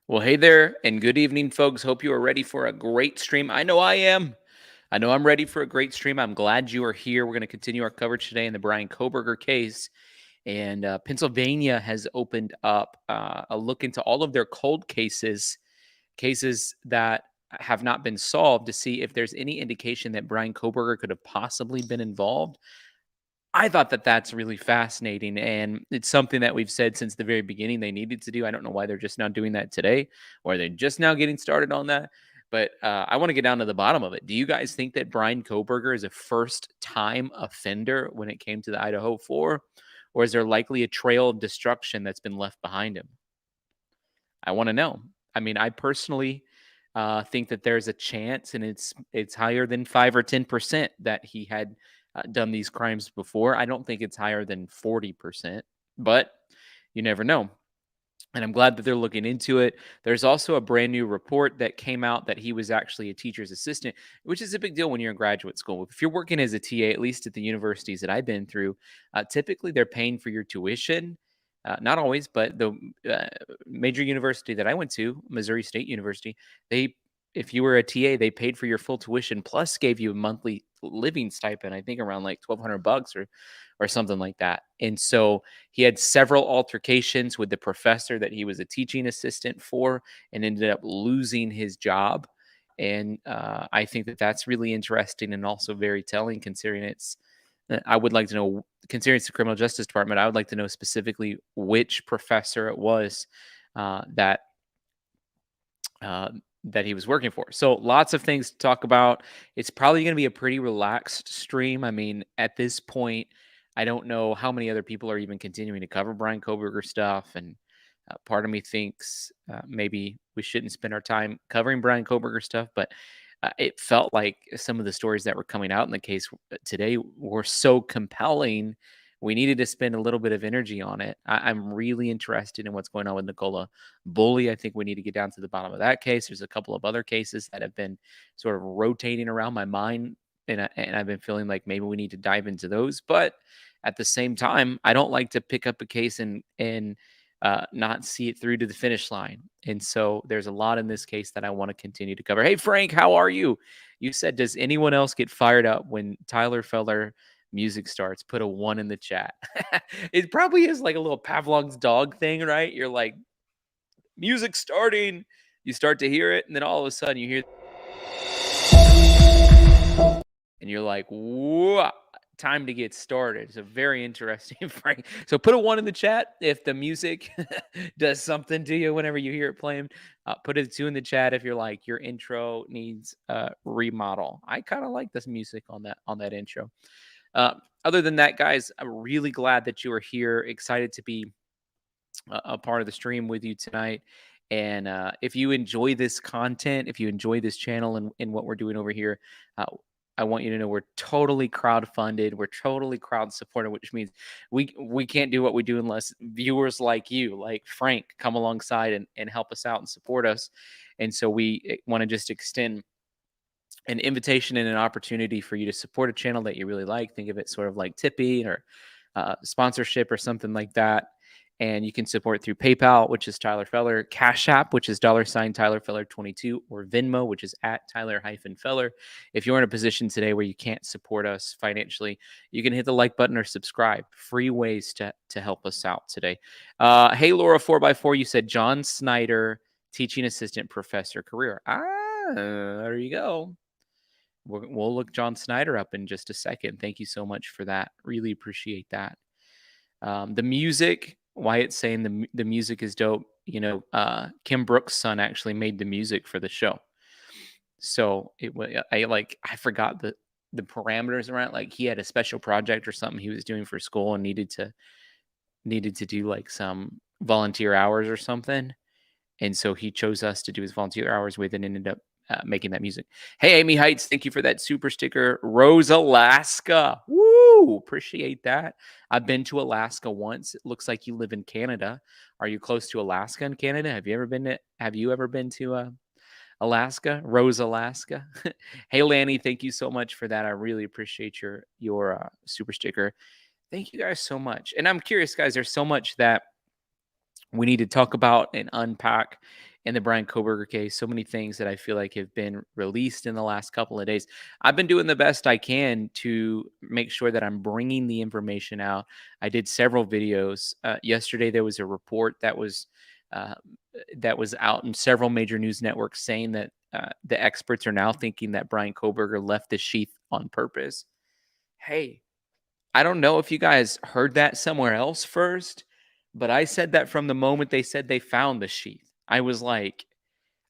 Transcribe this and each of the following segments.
Well, hey there, and good evening, folks. Hope you are ready for a great stream. I know I am. I know I'm ready for a great stream. I'm glad you are here. We're going to continue our coverage today in the Bryan Kohberger case. And Pennsylvania has opened up a look into all of their cold cases that have not been solved to see if there's any indication that Bryan Kohberger could have possibly been involved. I thought that that's really fascinating, and it's something that we've said since the very beginning they needed to do. I don't know why they're just now doing that today, or they're just now getting started on that. But I want to get down to the bottom of it. Do you guys think that Bryan Kohberger is a first-time offender when it came to the Idaho 4, or is there likely a trail of destruction that's been left behind him? I want to know. I mean, I personally think that there's a chance, and it's higher than 5 or 10% that he had done these crimes before. I don't think it's higher than 40%, but you never know. And I'm glad that they're looking into it. There's also a brand new report that came out that he was actually a teacher's assistant, which is a big deal when you're in graduate school. If you're working as a TA, at least at the universities that I've been through, typically they're paying for your tuition. Not always, but the uh, major university that I went to, Missouri State University, they, if you were a TA, they paid for your full tuition plus gave you a monthly living stipend. I think around like $1,200 or something like that. And so he had several altercations with the professor that he was a teaching assistant for, and ended up losing his job. And I think that that's really interesting and also very telling, considering it's. I would like to know, considering it's the criminal justice department, I would like to know specifically which professor it was that uh, that he was working for. So lots of things to talk about. It's probably going to be a pretty relaxed stream. I mean, at this point, I don't know how many other people are even continuing to cover Bryan Kohberger stuff, and part of me thinks maybe we shouldn't spend our time covering Bryan Kohberger stuff, but it felt like some of the stories that were coming out in the case today were so compelling. We needed to spend a little bit of energy on it. I'm really interested in what's going on with Nicola Bully. I think we need to get down to the bottom of that case. There's a couple of other cases that have been sort of rotating around my mind, and I've been feeling like maybe we need to dive into those. But at the same time, I don't like to pick up a case and not see it through to the finish line. And so there's a lot in this case that I want to continue to cover. Hey, Frank, how are you? You said, does anyone else get fired up when Tyler Feller music starts? Put a one in the chat. It probably is like a little Pavlov's dog thing, right? You're like, music starting, you start to hear it, and then all of a sudden you hear, and you're like, whoa, time to get started. It's a very interesting Frank. So put a one in the chat if the music does something to you whenever you hear it playing. Put a two in the chat if you're like your intro needs a remodel. I kind of like this music on that intro. Uh, Other than that, guys, I'm really glad that you are here. Excited to be a part of the stream with you tonight. And if you enjoy this content, if you enjoy this channel and what we're doing over here, uh, I want you to know we're totally crowd funded. We're totally crowd supported, which means we can't do what we do unless viewers like you, like Frank, come alongside and help us out and support us. And so we want to just extend an invitation and an opportunity for you to support a channel that you really like. Think of it sort of like Tippy or sponsorship or something like that. And you can support through PayPal, which is Tyler Feller, Cash App, which is $ Tyler Feller 22, or Venmo, which is at Tyler-Feller. If you're in a position today where you can't support us financially, you can hit the like button or subscribe. Free ways to help us out today. Hey, Laura 4x4, you said John Snyder, teaching assistant professor career. There you go. We'll look John Snyder up in just a second. Thank you so much for that. Really appreciate that. The music, Wyatt's saying the music is dope. Kim Brooks' son actually made the music for the show. So I forgot the parameters around it. Like he had a special project or something he was doing for school and needed to do like some volunteer hours or something. And so he chose us to do his volunteer hours with and ended up making that music. Hey, Amy Heights, thank you for that super sticker. Rose, Alaska. Woo! Appreciate that. I've been to Alaska once. It looks like you live in Canada. Are you close to Alaska in Canada? Have you ever been to Alaska? Rose, Alaska. Hey, Lanny, thank you so much for that. I really appreciate your super sticker. Thank you guys so much. And I'm curious, guys, there's so much that we need to talk about and unpack in the Bryan Kohberger case. So many things that I feel like have been released in the last couple of days. I've been doing the best I can to make sure that I'm bringing the information out. I did several videos. Yesterday, there was a report that was out in several major news networks saying that the experts are now thinking that Bryan Kohberger left the sheath on purpose. Hey, I don't know if you guys heard that somewhere else first, but I said that from the moment they said they found the sheath. I was like,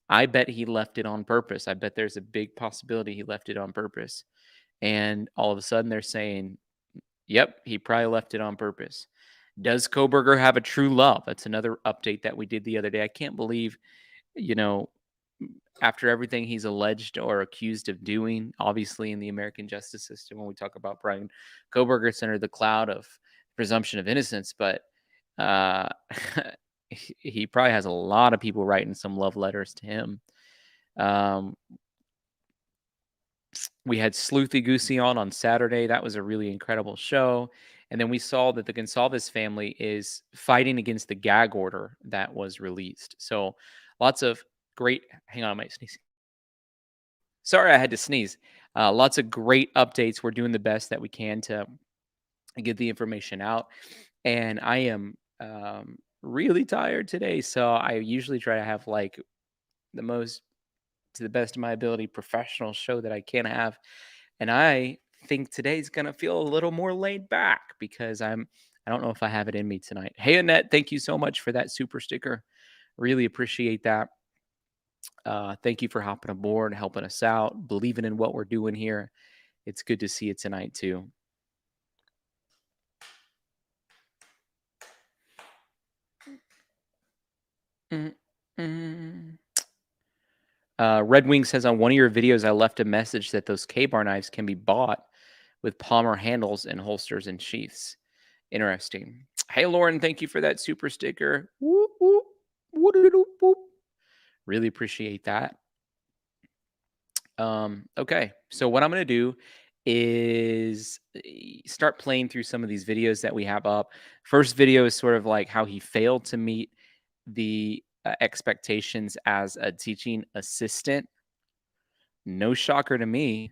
I bet he left it on purpose. I bet there's a big possibility he left it on purpose. And all of a sudden they're saying, yep, he probably left it on purpose. Does Kohberger have a true love? That's another update that we did the other day. I can't believe, after everything he's alleged or accused of doing, obviously in the American justice system, when we talk about Bryan Kohberger, it's under the cloud of presumption of innocence, but uh, he probably has a lot of people writing some love letters to him. We had Sleuthy Goosey on Saturday. That was a really incredible show. And then we saw that the Gonsalves family is fighting against the gag order that was released. So lots of great, hang on, I might sneeze. Sorry, I had to sneeze. Lots of great updates. We're doing the best that we can to get the information out. And I am really tired today. So I usually try to have like the most, to the best of my ability, professional show that I can have. And I think today's going to feel a little more laid back because I don't know if I have it in me tonight. Hey, Annette, thank you so much for that super sticker. Really appreciate that. Thank you for hopping aboard, helping us out, believing in what we're doing here. It's good to see you tonight, too. Red Wing says on one of your videos, I left a message that those K-bar knives can be bought with Palmer handles and holsters and sheaths. Interesting. Hey, Lauren, thank you for that super sticker. Whoop, whoop, whoop, whoop. Really appreciate that. Okay, so what I'm going to do is start playing through some of these videos that we have up. First video is sort of like how he failed to meet the expectations as a teaching assistant. No shocker to me,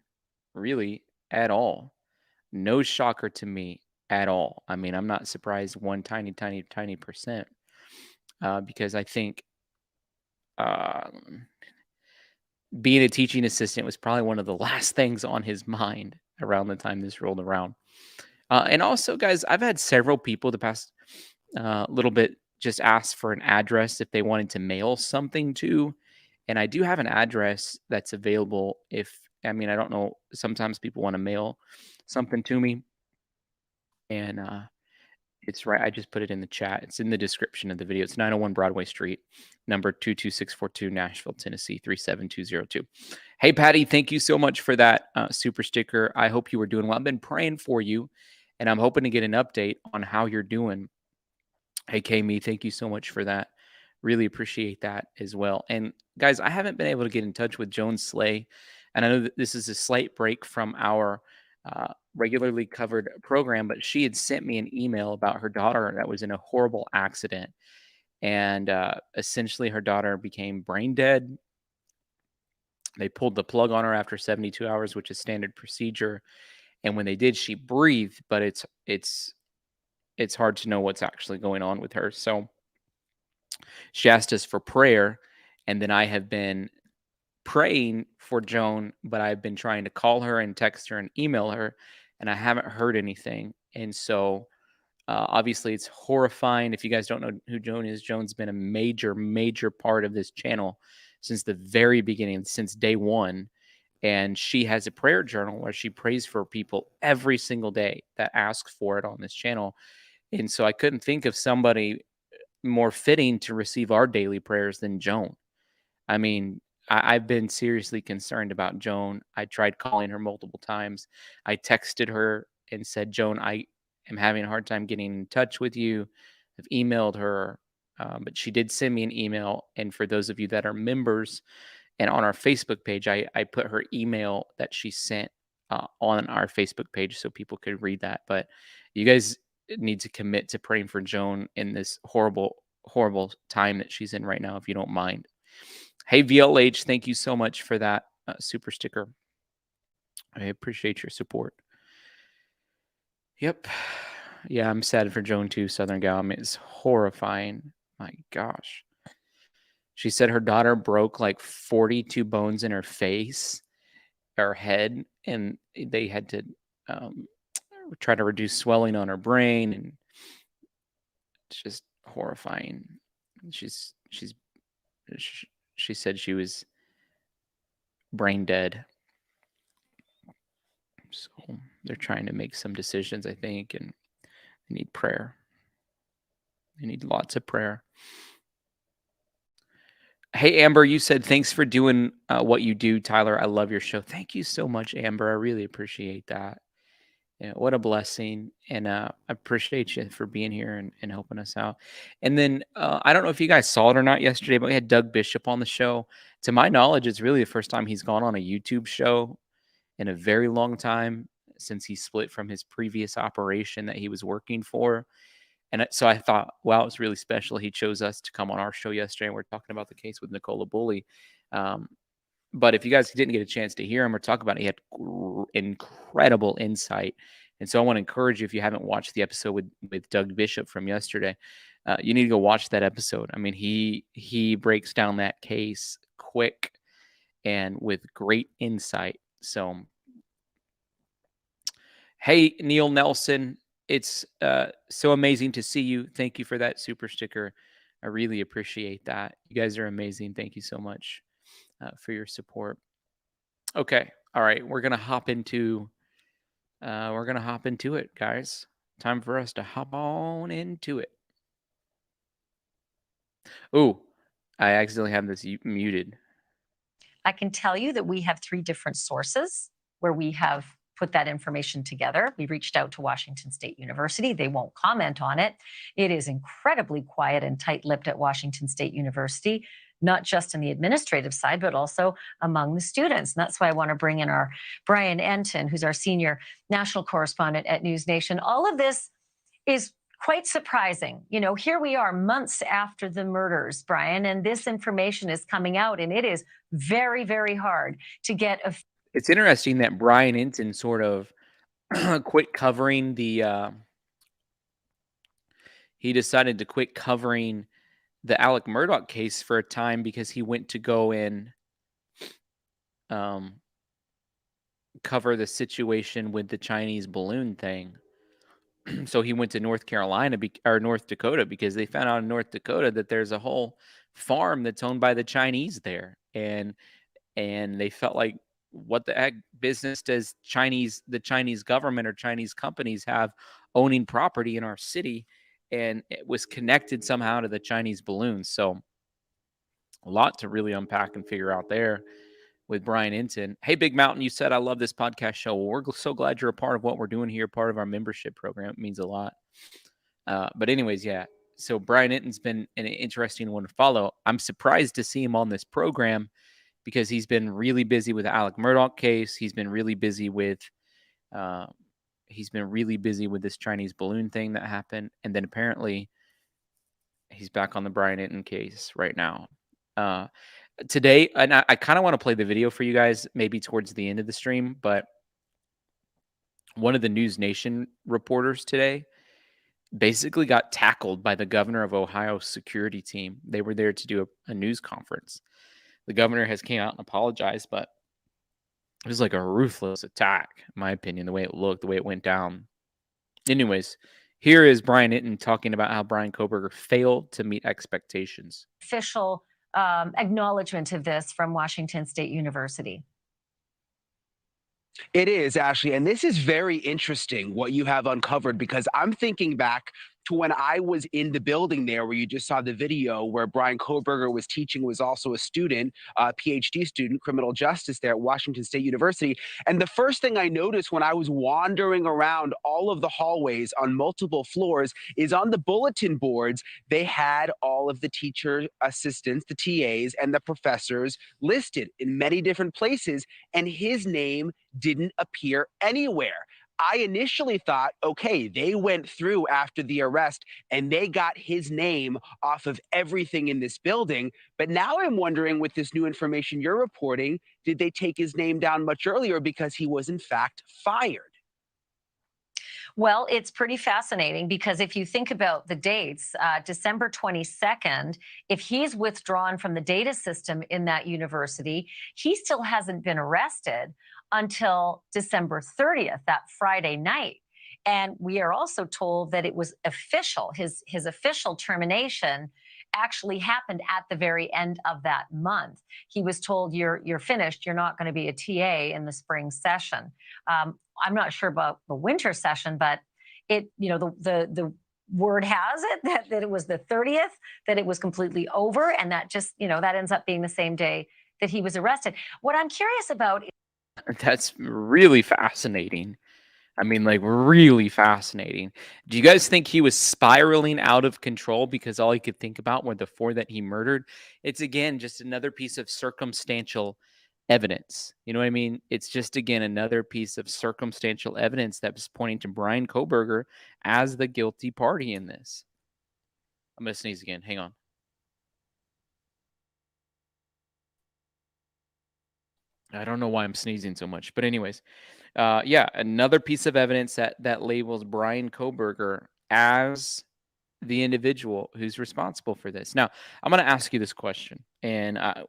really, at all. No shocker to me at all. I mean, I'm not surprised one tiny percent because I think being a teaching assistant was probably one of the last things on his mind around the time this rolled around. And also, guys, I've had several people the past little bit just ask for an address if they wanted to mail something to. And I do have an address that's available I don't know, sometimes people want to mail something to me. And it's right. I just put it in the chat. It's in the description of the video. It's 901 Broadway Street, number 22642, Nashville, Tennessee, 37202. Hey, Patty, thank you so much for that super sticker. I hope you were doing well. I've been praying for you, and I'm hoping to get an update on how you're doing. Hey, Kami, thank you so much for that. Really appreciate that as well. And guys, I haven't been able to get in touch with Joan Slay, and I know that this is a slight break from our regularly covered program, but she had sent me an email about her daughter that was in a horrible accident. And essentially, her daughter became brain dead. They pulled the plug on her after 72 hours, which is standard procedure. And when they did, she breathed, but it's hard to know what's actually going on with her. So she asked us for prayer, and then I have been praying for Joan, but I've been trying to call her and text her and email her, and I haven't heard anything. And so obviously it's horrifying. If you guys don't know who Joan is, Joan's been a major, major part of this channel since the very beginning, since day one. And she has a prayer journal where she prays for people every single day that ask for it on this channel. And so I couldn't think of somebody more fitting to receive our daily prayers than Joan. I mean, I've been seriously concerned about Joan. I tried calling her multiple times. I texted her and said, Joan, I am having a hard time getting in touch with you. I've emailed her, but she did send me an email. And for those of you that are members and on our Facebook page, I put her email that she sent on our Facebook page so people could read that. But you guys need to commit to praying for Joan in this horrible, horrible time that she's in right now, if you don't mind. Hey, VLH, thank you so much for that super sticker. I appreciate your support. Yep. Yeah, I'm sad for Joan too, Southern Gal. I mean, it's horrifying. My gosh. She said her daughter broke like 42 bones in her face, her head, and they had to try to reduce swelling on her brain, and it's just horrifying. She said she was brain dead. So they're trying to make some decisions, I think, and they need prayer. They need lots of prayer. Hey, Amber, you said thanks for doing what you do, Tyler. I love your show. Thank you so much, Amber. I really appreciate that. Yeah, what a blessing. And I appreciate you for being here and helping us out. And then I don't know if you guys saw it or not yesterday, but we had Doug Bishop on the show. To my knowledge, it's really the first time he's gone on a YouTube show in a very long time since he split from his previous operation that he was working for. And so I thought, wow, it was really special. He chose us to come on our show yesterday, and we're talking about the case with Nicola Bully. But if you guys didn't get a chance to hear him or talk about it, he had incredible insight. And so I want to encourage you, if you haven't watched the episode with Doug Bishop from yesterday, you need to go watch that episode. I mean, he breaks down that case quick and with great insight. So, hey, Neil Nelson, it's so amazing to see you. Thank you for that super sticker. I really appreciate that. You guys are amazing. Thank you so much for your support. Okay. All right. We're gonna hop into it, guys. Time for us to hop on into it. Oh, I accidentally have this muted. I can tell you that we have 3 different sources where we have put that information together. We reached out to Washington State University. They won't comment on it. It is incredibly quiet and tight-lipped at Washington State University, not just on the administrative side, but also among the students. And that's why I want to bring in our Bryan Enton, who's our senior national correspondent at News Nation. All of this is quite surprising. You know, here we are months after the murders, Bryan, and this information is coming out, and it is very, very hard to get a... It's interesting that Bryan Enton sort of quit covering the he decided to quit covering the Alec Murdaugh case for a time because he went to go in cover the situation with the Chinese balloon thing. So he went to North Carolina or North Dakota because they found out in North Dakota that there's a whole farm that's owned by the Chinese there, and they felt like, what the heck business does the Chinese government or Chinese companies have owning property in our city? And it was connected somehow to the Chinese balloons. So a lot to really unpack and figure out there with Bryan Enton. Hey, Big Mountain, you said, I love this podcast show. Well, we're so glad you're a part of what we're doing here, part of our membership program. It means a lot. But anyways, yeah. So Bryan Enton's been an interesting one to follow. I'm surprised to see him on this program because he's been really busy with the Alec Murdaugh case. He's been really busy with he's been really busy with this Chinese balloon thing that happened. And then apparently he's back on the Bryan Hinton case right now. Today, and I kind of want to play the video for you guys maybe towards the end of the stream, but one of the News Nation reporters today basically got tackled by the governor of Ohio's security team. They were there to do a news conference. The governor has came out and apologized, but it was like a ruthless attack, in my opinion, the way it looked, the way it went down. Anyways, here is Bryan Hinton talking about how Bryan Kohberger failed to meet expectations. Official acknowledgement of this from Washington State University. It is, Ashley. And this is very interesting what you have uncovered, because I'm thinking back to when I was in the building there where you just saw the video where Bryan Kohberger was teaching, was also a student, a PhD student, criminal justice there at Washington State University. And the first thing I noticed when I was wandering around all of the hallways on multiple floors is on the bulletin boards, they had all of the teacher assistants, the TAs, and the professors listed in many different places, and his name didn't appear anywhere. I initially thought, okay, they went through after the arrest and they got his name off of everything in this building. But now I'm wondering, with this new information you're reporting, did they take his name down much earlier because he was in fact fired? Well, it's pretty fascinating because if you think about the dates, December 22nd, if he's withdrawn from the data system in that university, he still hasn't been arrested until December 30th, that Friday night. And we are also told that it was official. His official termination actually happened at the very end of that month. He was told, you're finished. You're not going to be a TA in the spring session. I'm not sure about the winter session, but the word has it that it was the 30th, that it was completely over, and that just, that ends up being the same day that he was arrested. What I'm curious about. That's really fascinating. I mean, like, really fascinating. Do you guys think he was spiraling out of control because all he could think about were the 4 that he murdered? It's, again, just another piece of circumstantial evidence. You know what I mean? It's just, again, another piece of circumstantial evidence that's pointing to Bryan Kohberger as the guilty party in this. I'm going to sneeze again. Hang on. I don't know why I'm sneezing so much, but anyways, yeah, another piece of evidence that labels Bryan Kohberger as the individual who's responsible for this. Now, I'm going to ask you this question, and I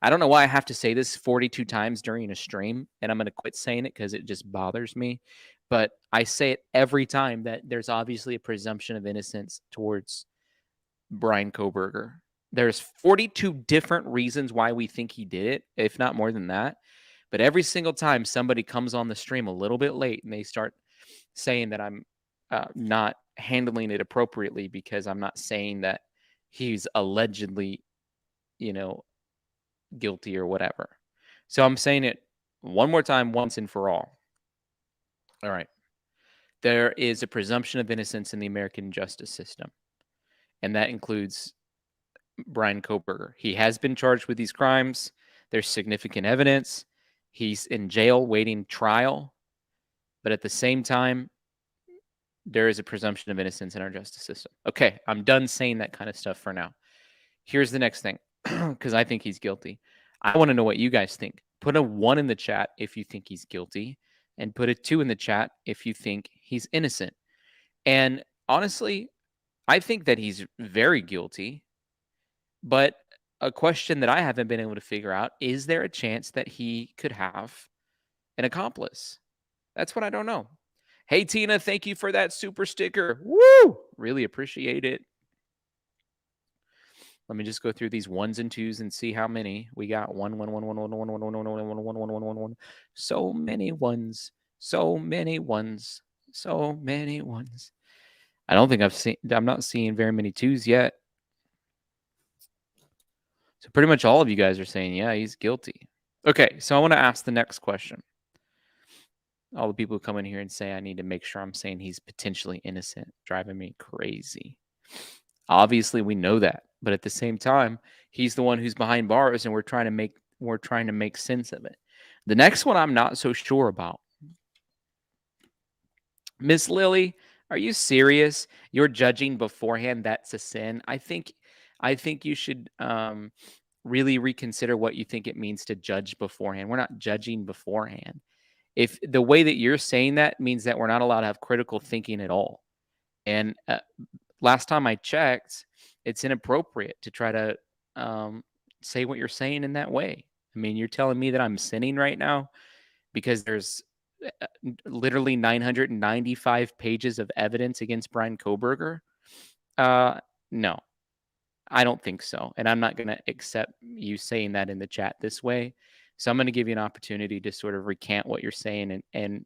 don't know why I have to say this 42 times during a stream, and I'm going to quit saying it because it just bothers me. But I say it every time that there's obviously a presumption of innocence towards Bryan Kohberger. There's 42 different reasons why we think he did it, if not more than that. But every single time somebody comes on the stream a little bit late and they start saying that I'm not handling it appropriately because I'm not saying that he's allegedly, guilty or whatever. So I'm saying it one more time, once and for all. All right. There is a presumption of innocence in the American justice system, and that includes Bryan Kohberger. He has been charged with these crimes. There's significant evidence. He's in jail waiting trial. But at the same time, there is a presumption of innocence in our justice system. Okay, I'm done saying that kind of stuff for now. Here's the next thing, because I think he's guilty. I want to know what you guys think. Put a 1 in the chat if you think he's guilty, and put a 2 in the chat if you think he's innocent. And honestly, I think that he's very guilty. But a question that I haven't been able to figure out, is there a chance that he could have an accomplice? That's what I don't know. Hey, Tina, thank you for that super sticker. Woo! Really appreciate it. Let me just go through these 1s and 2s and see how many. We got 1, 1, 1, 1, 1, 1, 1, 1, 1, 1, 1, 1, 1, 1, 1. So many 1s. So many 1s. So many 1s. I'm not seeing very many 2s yet. So pretty much all of you guys are saying, yeah, he's guilty. Okay, so I want to ask the next question. All the people who come in here and say I need to make sure I'm saying he's potentially innocent, driving me crazy. Obviously, we know that, but at the same time, he's the one who's behind bars, and we're trying to make sense of it. The next one I'm not so sure about. Miss Lily, are you serious? You're judging beforehand. That's a sin. I think you should really reconsider what you think it means to judge beforehand. We're not judging beforehand. If the way that you're saying that means that we're not allowed to have critical thinking at all. And last time I checked, it's inappropriate to try to say what you're saying in that way. I mean, you're telling me that I'm sinning right now because there's literally 995 pages of evidence against Bryan Kohberger. No, I don't think so. And I'm not going to accept you saying that in the chat this way. So I'm going to give you an opportunity to sort of recant what you're saying and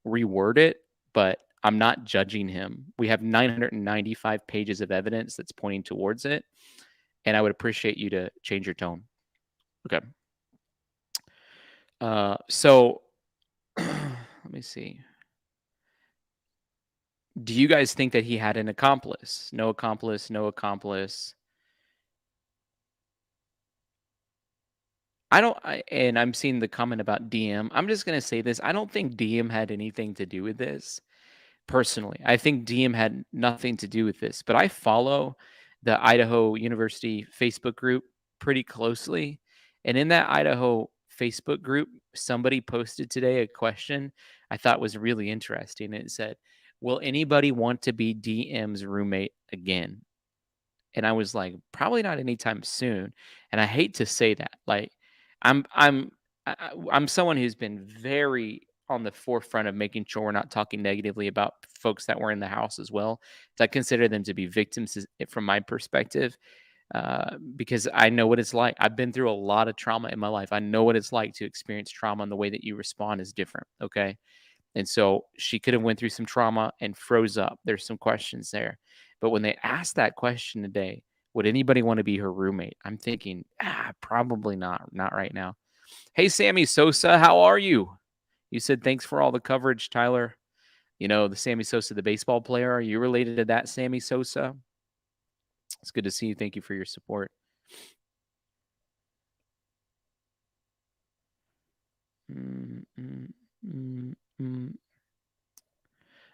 reword it. But I'm not judging him. We have 995 pages of evidence that's pointing towards it. And I would appreciate you to change your tone. Okay. So let me see. Do you guys think that he had an accomplice? No accomplice, no accomplice. And I'm seeing the comment about DM. I'm just going to say this. I don't think DM had anything to do with this personally. I think DM had nothing to do with this, but I follow the Idaho University Facebook group pretty closely. And in that Idaho Facebook group, somebody posted today a question I thought was really interesting. It said, "Will anybody want to be DM's roommate again?" And I was like, probably not anytime soon. And I hate to say that. Like, I'm I'm someone who's been very on the forefront of making sure we're not talking negatively about folks that were in the house as well. So I consider them to be victims from my perspective, because I know what it's like. I've been through a lot of trauma in my life. I know what it's like to experience trauma, and the way that you respond is different. Okay. And so she could have went through some trauma and froze up. There's some questions there. But when they asked that question today, would anybody want to be her roommate? I'm thinking, probably not. Not right now. Hey, Sammy Sosa, how are you? You said thanks for all the coverage, Tyler. You know, the Sammy Sosa, the baseball player. Are you related to that Sammy Sosa? It's good to see you. Thank you for your support.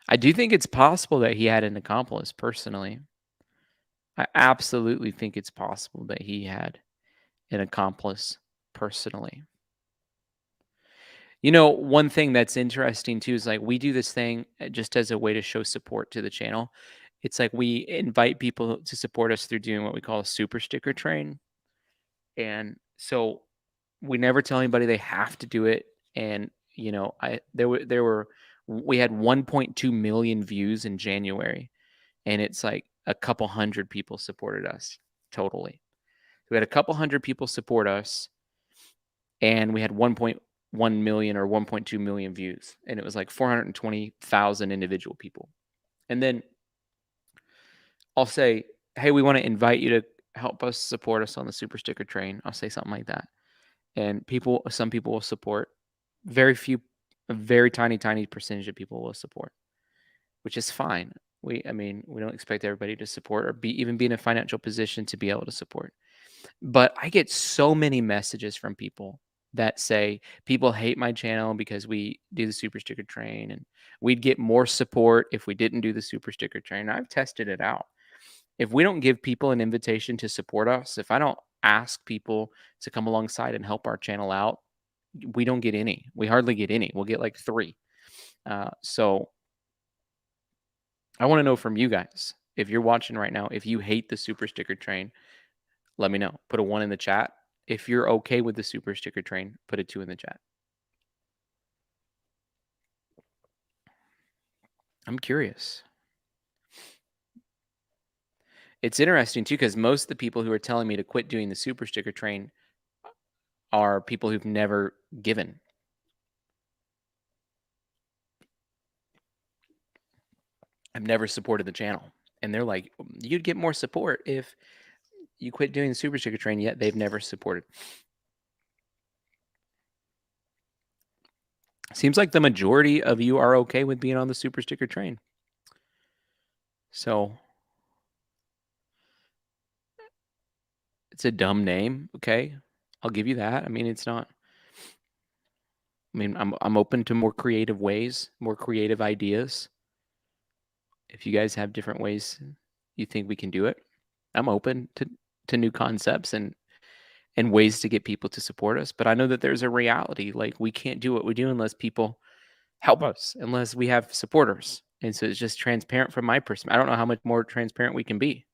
I do think it's possible that he had an accomplice personally. I absolutely think it's possible that he had an accomplice personally. You know, one thing that's interesting too is like we do this thing just as a way to show support to the channel. It's like we invite people to support us through doing what we call a super sticker train. And so we never tell anybody they have to do it. And you know, we had 1.2 million views in January, and it's like a couple hundred people supported us totally. We had a couple hundred people support us, and we had 1.1 million or 1.2 million views, and it was like 420,000 individual people. And then I'll say, hey, we want to invite you to help us support us on the super sticker train. I'll say something like that. And some people will support. Very few, a very tiny percentage of people will support, which is fine. We don't expect everybody to support or even be in a financial position to be able to support. But I get so many messages from people that say people hate my channel because we do the super sticker train, and we'd get more support if we didn't do the super sticker train. I've tested it out. If we don't give people an invitation to support us, if I don't ask people to come alongside and help our channel out, we don't get any. We hardly get any. We'll get like 3. So I want to know from you guys, if you're watching right now, if you hate the super sticker train, let me know. Put a 1 in the chat. If you're okay with the super sticker train, put a 2 in the chat. I'm curious. It's interesting too, because most of the people who are telling me to quit doing the super sticker train are people who've never given. I've never supported the channel. And they're like, you'd get more support if you quit doing the super sticker train, yet they've never supported. Seems like the majority of you are okay with being on the super sticker train. So it's a dumb name, okay? I'll give you that. I mean, it's not. I mean, I'm open to more creative ways, more creative ideas. If you guys have different ways you think we can do it, I'm open to new concepts and ways to get people to support us. But I know that there's a reality. Like, we can't do what we do unless people help us, unless we have supporters. And so it's just transparent from my perspective. I don't know how much more transparent we can be.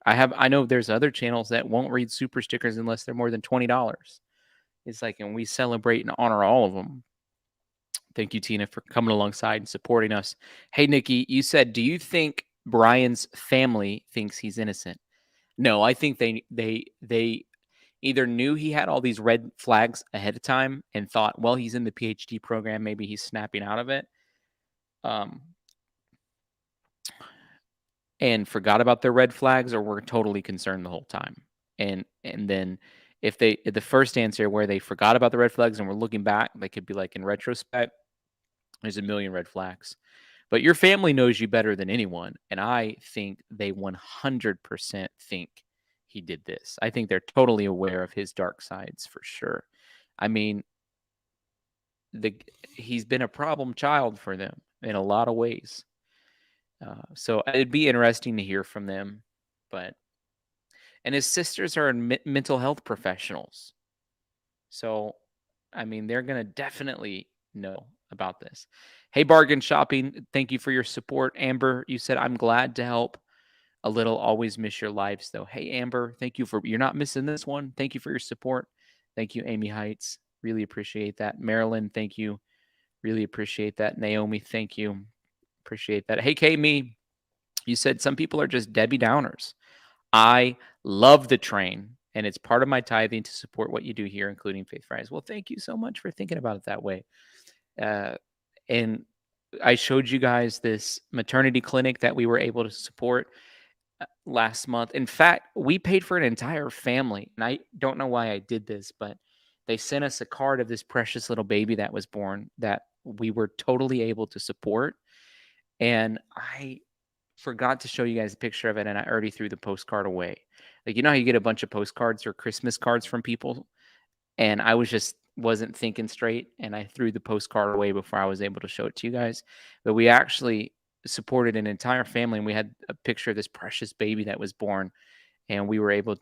I know there's other channels that won't read super stickers unless they're more than $20. It's like, and we celebrate and honor all of them. Thank you, Tina, for coming alongside and supporting us. Hey, Nikki, you said, do you think Bryan's family thinks he's innocent? No, I think they either knew he had all these red flags ahead of time and thought, well, he's in the PhD program, maybe he's snapping out of it, and forgot about their red flags, or were totally concerned the whole time. And then if the first answer where they forgot about the red flags and were looking back, they could be like, in retrospect, there's a million red flags. But your family knows you better than anyone, and I think they 100% think he did this. I think they're totally aware of his dark sides for sure. I mean, he's been a problem child for them in a lot of ways. So it'd be interesting to hear from them. And his sisters are mental health professionals. So, I mean, they're going to definitely know about this. Hey, Bargain Shopping, thank you for your support. Amber, you said, I'm glad to help a little. Always miss your lives, though. Hey, Amber, thank you you're not missing this one. Thank you for your support. Thank you, Amy Heights. Really appreciate that. Marilyn, thank you. Really appreciate that. Naomi, thank you. Appreciate that. Hey, K-Me, you said some people are just Debbie Downers. I love the train, and it's part of my tithing to support what you do here, including Faith Fridays. Well, thank you so much for thinking about it that way. And I showed you guys this maternity clinic that we were able to support last month. In fact, we paid for an entire family. And I don't know why I did this, but they sent us a card of this precious little baby that was born that we were totally able to support. And I forgot to show you guys a picture of it, and I already threw the postcard away. Like, you know how you get a bunch of postcards or Christmas cards from people? And I wasn't thinking straight, and I threw the postcard away before I was able to show it to you guys. But we actually supported an entire family, and we had a picture of this precious baby that was born, and we were able,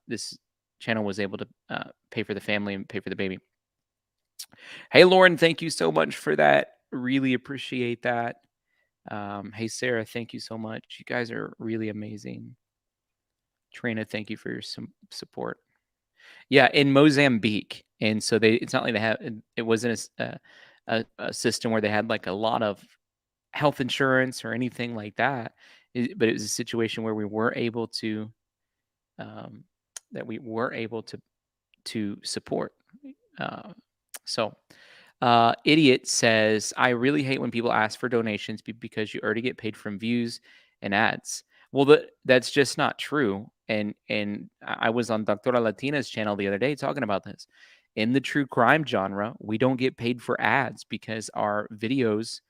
this channel was able to pay for the family and pay for the baby. Hey, Lauren, thank you so much for that. Really appreciate that. Hey, Sarah, thank you so much. You guys are really amazing. Trina, thank you for your support. Yeah, in Mozambique. And so it's not like it wasn't a system where they had like a lot of health insurance or anything like that. But it was a situation where we were able to, to support. Idiot says, I really hate when people ask for donations because you already get paid from views and ads. Well, that's just not true. And I was on Doctora Latina's channel the other day talking about this. In the true crime genre, we don't get paid for ads because our videos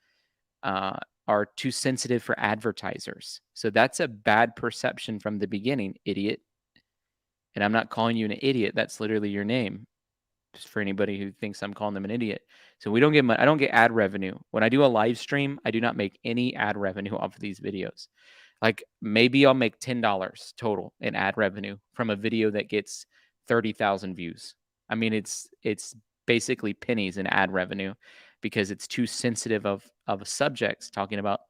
are too sensitive for advertisers. So that's a bad perception from the beginning, idiot. And I'm not calling you an idiot. That's literally your name. For anybody who thinks I'm calling them an idiot. So we don't get I don't get ad revenue. When I do a live stream, I do not make any ad revenue off of these videos. Like, maybe I'll make $10 total in ad revenue from a video that gets 30,000 views. I mean, it's basically pennies in ad revenue because it's too sensitive of subjects, talking about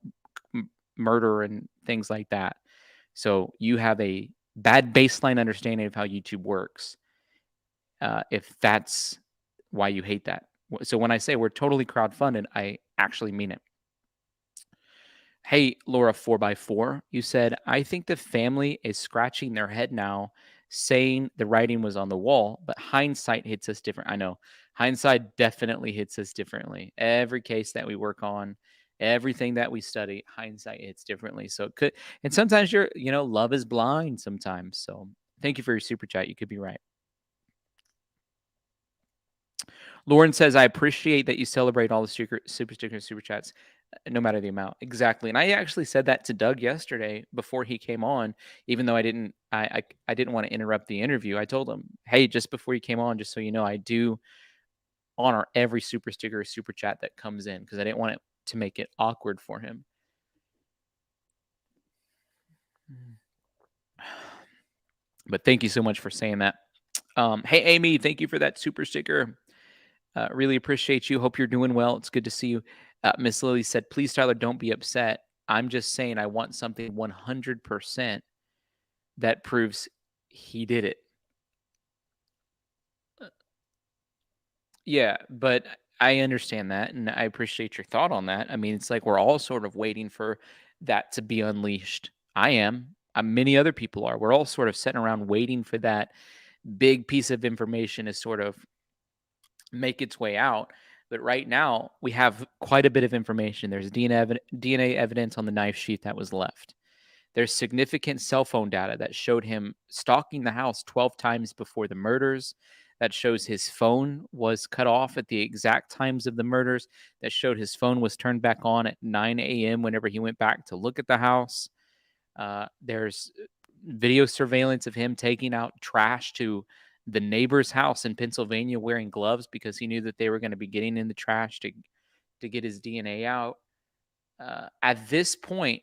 murder and things like that. So you have a bad baseline understanding of how YouTube works. If that's why you hate that. So when I say we're totally crowdfunded, I actually mean it. Hey, Laura 4x4, you said, I think the family is scratching their head now, saying the writing was on the wall, but hindsight hits us different. I know. Hindsight definitely hits us differently. Every case that we work on, everything that we study, hindsight hits differently. So it could, and sometimes love is blind sometimes. So thank you for your super chat. You could be right. Lauren says, I appreciate that you celebrate all the super stickers, super chats, no matter the amount. Exactly. And I actually said that to Doug yesterday before he came on, even though I didn't want to interrupt the interview. I told him, hey, just before he came on, just so you know, I do honor every super sticker or super chat that comes in because I didn't want it to make it awkward for him. But thank you so much for saying that. Hey, Amy, thank you for that super sticker. Really appreciate you. Hope you're doing well. It's good to see you. Miss Lily said, please, Tyler, don't be upset. I'm just saying I want something 100% that proves he did it. Yeah, but I understand that, and I appreciate your thought on that. I mean, it's like we're all sort of waiting for that to be unleashed. I am. Many other people are. We're all sort of sitting around waiting for that big piece of information to sort of make its way out. But right now, we have quite a bit of information. There's DNA evidence on the knife sheath that was left. There's significant cell phone data that showed him stalking the house 12 times before the murders. That shows his phone was cut off at the exact times of the murders. That showed his phone was turned back on at 9 a.m. whenever he went back to look at the house. There's video surveillance of him taking out trash to the neighbor's house in Pennsylvania wearing gloves because he knew that they were going to be getting in the trash to get his DNA out. At this point,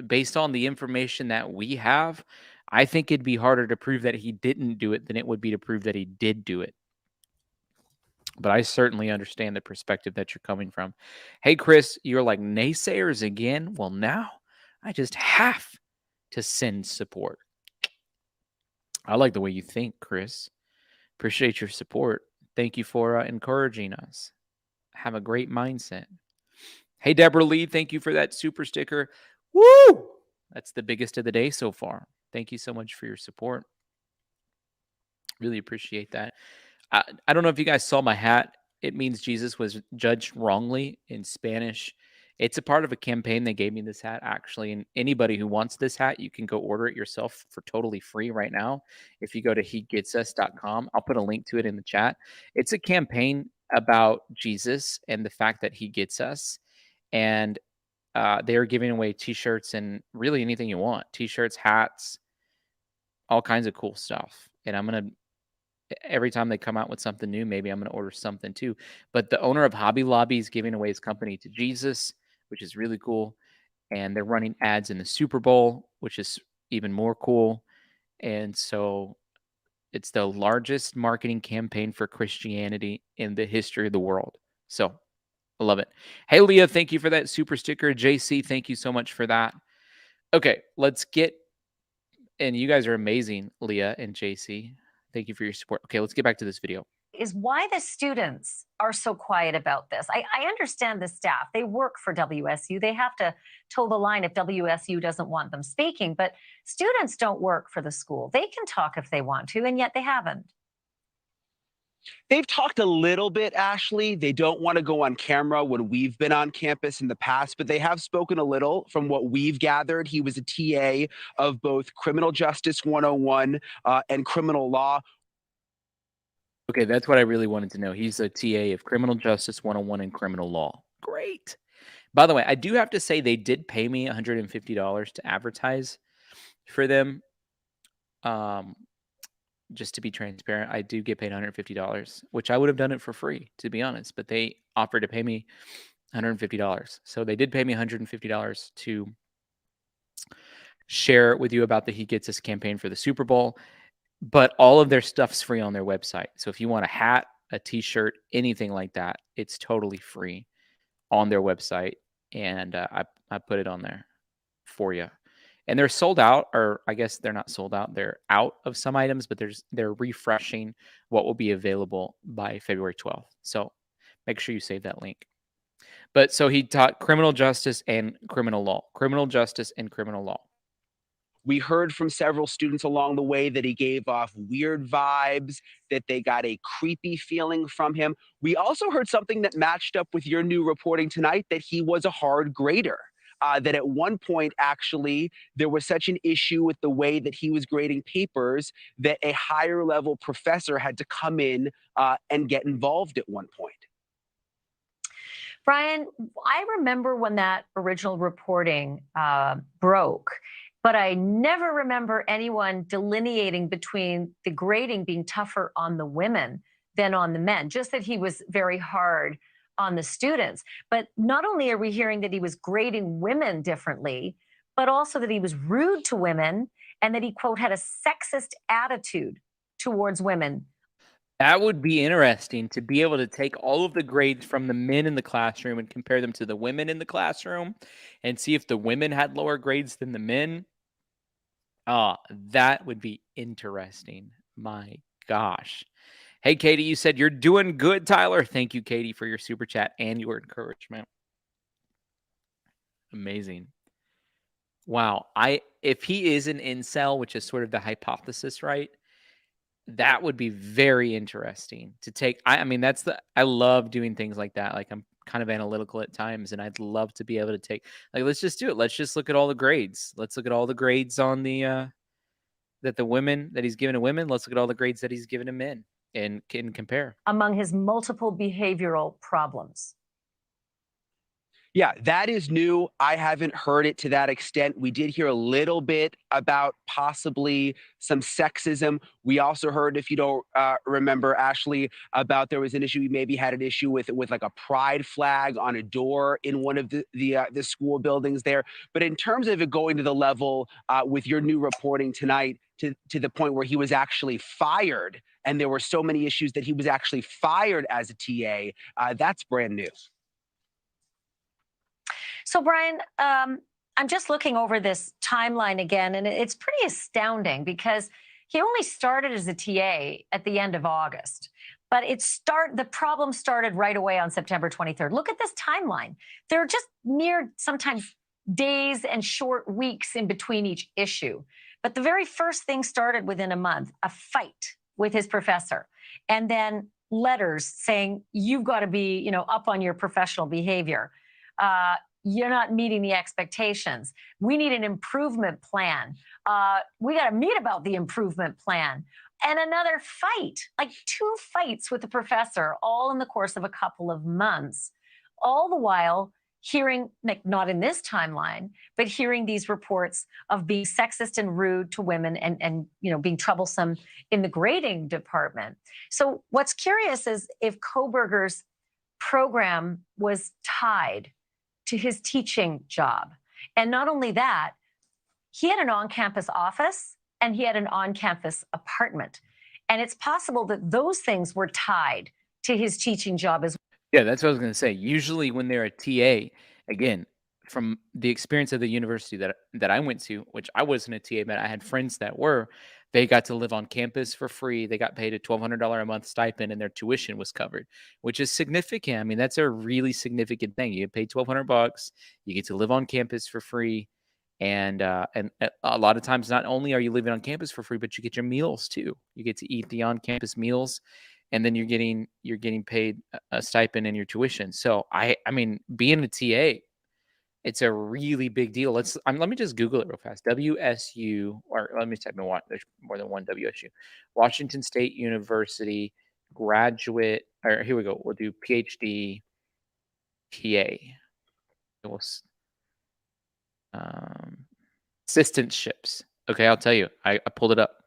based on the information that we have, I think it'd be harder to prove that he didn't do it than it would be to prove that he did do it. But I certainly understand the perspective that you're coming from. Hey, Chris, you're like naysayers again? Well, now I just have to send support. I like the way you think, Chris. Appreciate your support. Thank you for encouraging us. Have a great mindset. Hey, Deborah Lee, thank you for that super sticker. Woo! That's the biggest of the day so far. Thank you so much for your support. Really appreciate that. I don't know if you guys saw my hat. It means Jesus was judged wrongly in Spanish. It's a part of a campaign. They gave me this hat, actually. And anybody who wants this hat, you can go order it yourself for totally free right now. If you go to hegetsus.com, I'll put a link to it in the chat. It's a campaign about Jesus and the fact that he gets us. And they are giving away T-shirts and really anything you want. T-shirts, hats, all kinds of cool stuff. And I'm going to, every time they come out with something new, maybe I'm going to order something too. But the owner of Hobby Lobby is giving away his company to Jesus, which is really cool. And they're running ads in the Super Bowl, which is even more cool. And so it's the largest marketing campaign for Christianity in the history of the world. So I love it. Hey, Leah, thank you for that super sticker. JC, thank you so much for that. Okay, let's get, and you guys are amazing, Leah and JC. Thank you for your support. Okay, let's get back to this video. Is why the students are so quiet about this. I understand the staff. They work for WSU. They have to toe the line if WSU doesn't want them speaking, but students don't work for the school. They can talk if they want to, and yet they haven't. They've talked a little bit, Ashley. They don't want to go on camera when we've been on campus in the past, but they have spoken a little from what we've gathered. He was a TA of both Criminal Justice 101 and Criminal Law. Okay, that's what I really wanted to know. He's a TA of Criminal Justice 101 and Criminal Law. Great. By the way, I do have to say they did pay me $150 to advertise for them. Just to be transparent, I do get paid $150, which I would have done it for free, to be honest. But they offered to pay me $150. So they did pay me $150 to share with you about the He Gets Us campaign for the Super Bowl. But all of their stuff's free on their website. So if you want a hat, a t-shirt, anything like that, it's totally free on their website. And I put it on there for you. And they're sold out, or I guess they're not sold out. They're out of some items, but they're refreshing what will be available by February 12th. So make sure you save that link. But so he taught criminal justice and criminal law, criminal justice and criminal law. We heard from several students along the way that he gave off weird vibes, that they got a creepy feeling from him. We also heard something that matched up with your new reporting tonight, that he was a hard grader. That at one point, actually, there was such an issue with the way that he was grading papers that a higher level professor had to come in and get involved at one point. Bryan, I remember when that original reporting broke, but I never remember anyone delineating between the grading being tougher on the women than on the men, just that he was very hard on the students. But not only are we hearing that he was grading women differently, but also that he was rude to women and that he, quote, had a sexist attitude towards women. That would be interesting to be able to take all of the grades from the men in the classroom and compare them to the women in the classroom and see if the women had lower grades than the men. That would be interesting. My gosh. Hey, Katie, you said you're doing good, Tyler. Thank you, Katie, for your super chat and your encouragement. Amazing. Wow. If he is an incel, which is sort of the hypothesis, right? That would be very interesting to take. I mean, I love doing things like that. Like, I'm kind of analytical at times, and I'd love to be able to take, like, let's just do it. Let's just look at all the grades. Let's look at all the grades on the that he's given to women. Let's look at all the grades that he's given to men and can compare. Among his multiple behavioral problems. Yeah, that is new. I haven't heard it to that extent. We did hear a little bit about possibly some sexism. We also heard, if you don't remember, Ashley, about there was an issue. He maybe had an issue with like a pride flag on a door in one of the school buildings there. But in terms of it going to the level with your new reporting tonight, to the point where he was actually fired, and there were so many issues that he was actually fired as a TA, that's brand new. So, Bryan, I'm just looking over this timeline again, and it's pretty astounding because he only started as a TA at the end of August. But the problem started right away on September 23rd. Look at this timeline. There are just mere sometimes days and short weeks in between each issue. But the very first thing started within a month, a fight with his professor, and then letters saying, you've got to be, up on your professional behavior. You're not meeting the expectations. We need an improvement plan. We got to meet about the improvement plan. And another fight, like 2 fights with the professor, all in the course of a couple of months, all the while hearing, like, not in this timeline, but hearing these reports of being sexist and rude to women and being troublesome in the grading department. So what's curious is if Kohberger's program was tied to his teaching job. And not only that, he had an on-campus office and he had an on-campus apartment. And it's possible that those things were tied to his teaching job as well. Yeah, that's what I was going to say. Usually when they're a TA, again, from the experience of the university that I went to, which I wasn't a TA, but I had friends that were, they got to live on campus for free. They got paid a $1,200 a month stipend and their tuition was covered, which is significant. I mean, that's a really significant thing. You get paid $1,200, you get to live on campus for free. And a lot of times, not only are you living on campus for free, but you get your meals too. You get to eat the on-campus meals, and then you're getting paid a stipend in your tuition. So I mean, being a TA, it's a really big deal. Let me just Google it real fast. WSU, or let me type in one. There's more than one WSU. Washington State University graduate. Or here we go. We'll do PhD TA. Assistantships. Okay, I'll tell you. I pulled it up.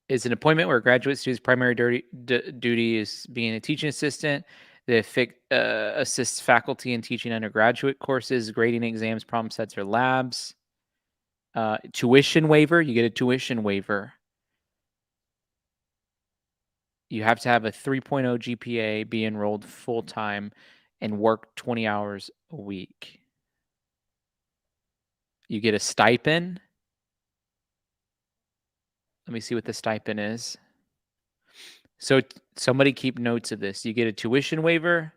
Is an appointment where a graduate student's primary duty is being a teaching assistant. They assists faculty in teaching undergraduate courses, grading exams, problem sets, or labs. Tuition waiver. You get a tuition waiver. You have to have a 3.0 GPA, be enrolled full-time, and work 20 hours a week. You get a stipend. Let me see what the stipend is. So somebody keep notes of this. You get a tuition waiver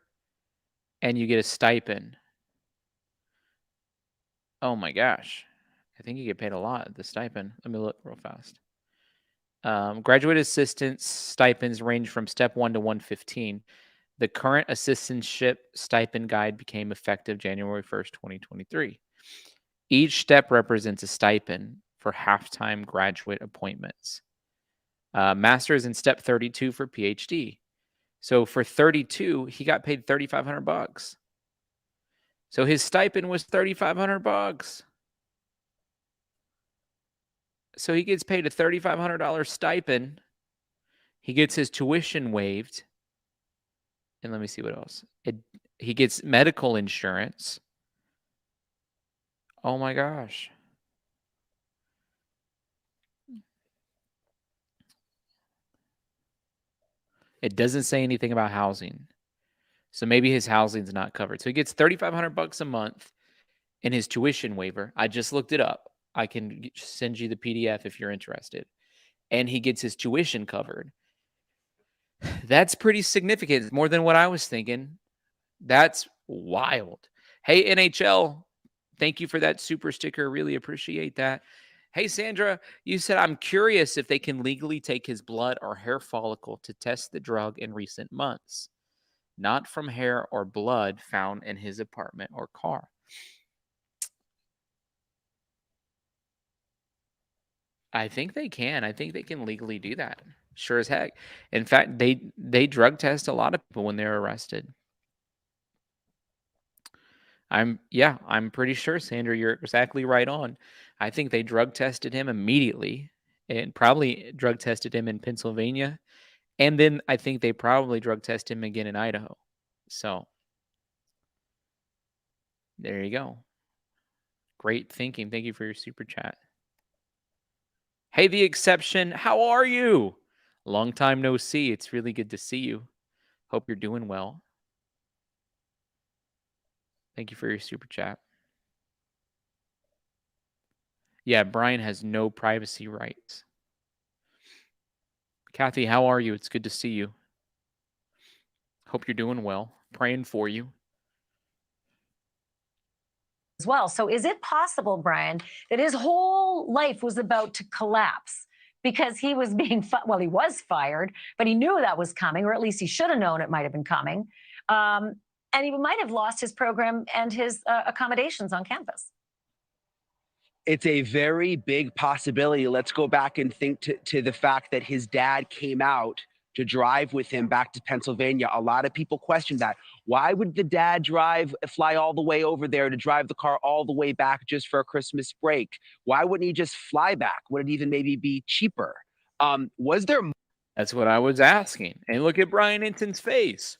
and you get a stipend. Oh my gosh. I think you get paid a lot, the stipend. Let me look real fast. Graduate assistance stipends range from step 1 to 115. The current assistantship stipend guide became effective January 1st, 2023. Each step represents a stipend for half-time graduate appointments. Master's in step 32 for PhD. So for 32, he got paid $3,500. So his stipend was $3,500. So he gets paid a $3,500 stipend. He gets his tuition waived. And let me see what else. He gets medical insurance. Oh my gosh. It doesn't say anything about housing. So maybe his housing's not covered. So he gets $3,500 a month in his tuition waiver. I just looked it up. I can send you the PDF if you're interested. And he gets his tuition covered. That's pretty significant. More than what I was thinking. That's wild. Hey, NHL, thank you for that super sticker. Really appreciate that. Hey, Sandra, you said, I'm curious if they can legally take his blood or hair follicle to test the drug in recent months, not from hair or blood found in his apartment or car. I think they can. I think they can legally do that. Sure as heck. In fact, they drug test a lot of people when they're arrested. I'm pretty sure, Sandra, you're exactly right on. I think they drug tested him immediately and probably drug tested him in Pennsylvania. And then I think they probably drug test him again in Idaho. So there you go. Great thinking. Thank you for your super chat. Hey, The Exception, how are you? Long time no see. It's really good to see you. Hope you're doing well. Thank you for your super chat. Yeah, Brian has no privacy rights. Kathy, how are you? It's good to see you. Hope you're doing well. Praying for you. As well. So is it possible, Brian, that his whole life was about to collapse because he was being, he was fired, but he knew that was coming, or at least he should have known it might have been coming. And he might have lost his program and his accommodations on campus. It's a very big possibility. Let's go back and think to the fact that his dad came out to drive with him back to Pennsylvania. A lot of people questioned that. Why would the dad fly all the way over there to drive the car all the way back just for a Christmas break? Why wouldn't he just fly back? Would it even maybe be cheaper? Was there? That's what I was asking. And look at Brian Inton's face.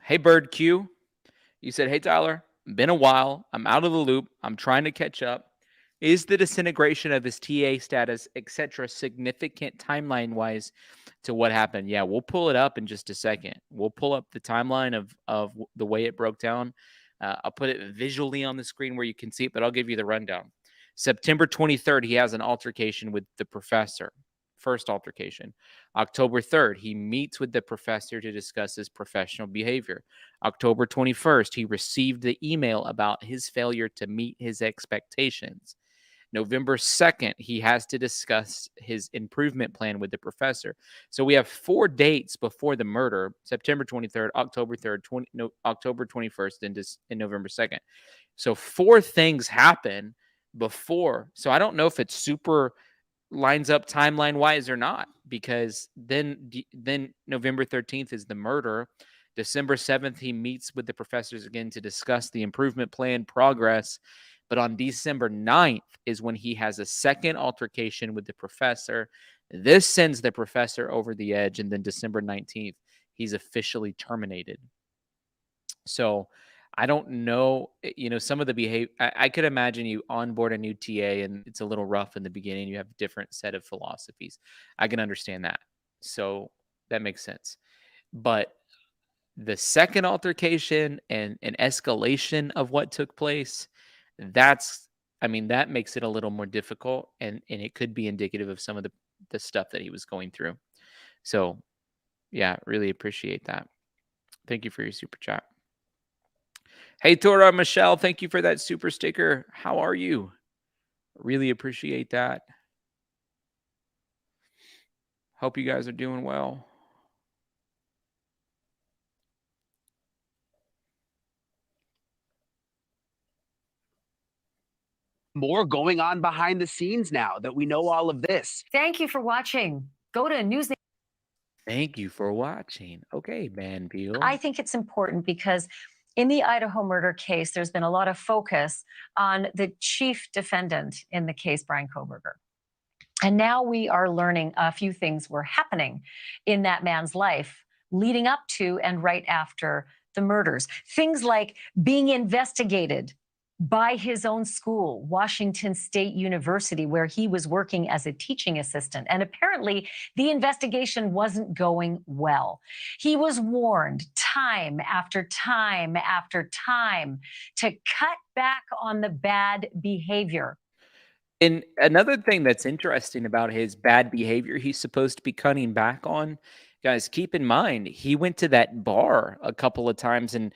Hey, Bird Q. You said, hey, Tyler, been a while. I'm out of the loop. I'm trying to catch up. Is the disintegration of his TA status, etc., significant timeline-wise to what happened? Yeah, we'll pull it up in just a second. We'll pull up the timeline of the way it broke down. I'll put it visually on the screen where you can see it, but I'll give you the rundown. September 23rd, he has an altercation with the professor. First altercation. October 3rd, he meets with the professor to discuss his professional behavior. October 21st, he received the email about his failure to meet his expectations. November 2nd, he has to discuss his improvement plan with the professor. So we have 4 dates before the murder: September 23rd, October 3rd, October 21st, and November 2nd. So 4 things happen before. So I don't know if it's super lines up timeline wise or not, because then November 13th is the murder. December 7th, he meets with the professors again to discuss the improvement plan progress. But on December 9th is when he has a second altercation with the professor. This sends the professor over the edge. And then December 19th, he's officially terminated. So I don't know, some of the behavior. I could imagine you onboard a new TA and it's a little rough in the beginning. You have a different set of philosophies. I can understand that. So that makes sense. But the second altercation and an escalation of what took place, that makes it a little more difficult, and it could be indicative of some of the stuff that he was going through. So yeah, really appreciate that. Thank you for your super chat. Hey, Tora Michelle, thank you for that super sticker. How are you? Really appreciate that. Hope you guys are doing well. More going on behind the scenes now that we know all of this. Thank you for watching. Go to News. Thank you for watching. Okay, Manville. I think it's important because In the Idaho murder case, there's been a lot of focus on the chief defendant in the case, Bryan Kohberger. And now we are learning a few things were happening in that man's life leading up to and right after the murders. Things like being investigated by his own school, Washington State University, where he was working as a teaching assistant. And apparently, the investigation wasn't going well. He was warned time after time after time to cut back on the bad behavior. And another thing that's interesting about his bad behavior he's supposed to be cutting back on, guys, keep in mind, he went to that bar a couple of times and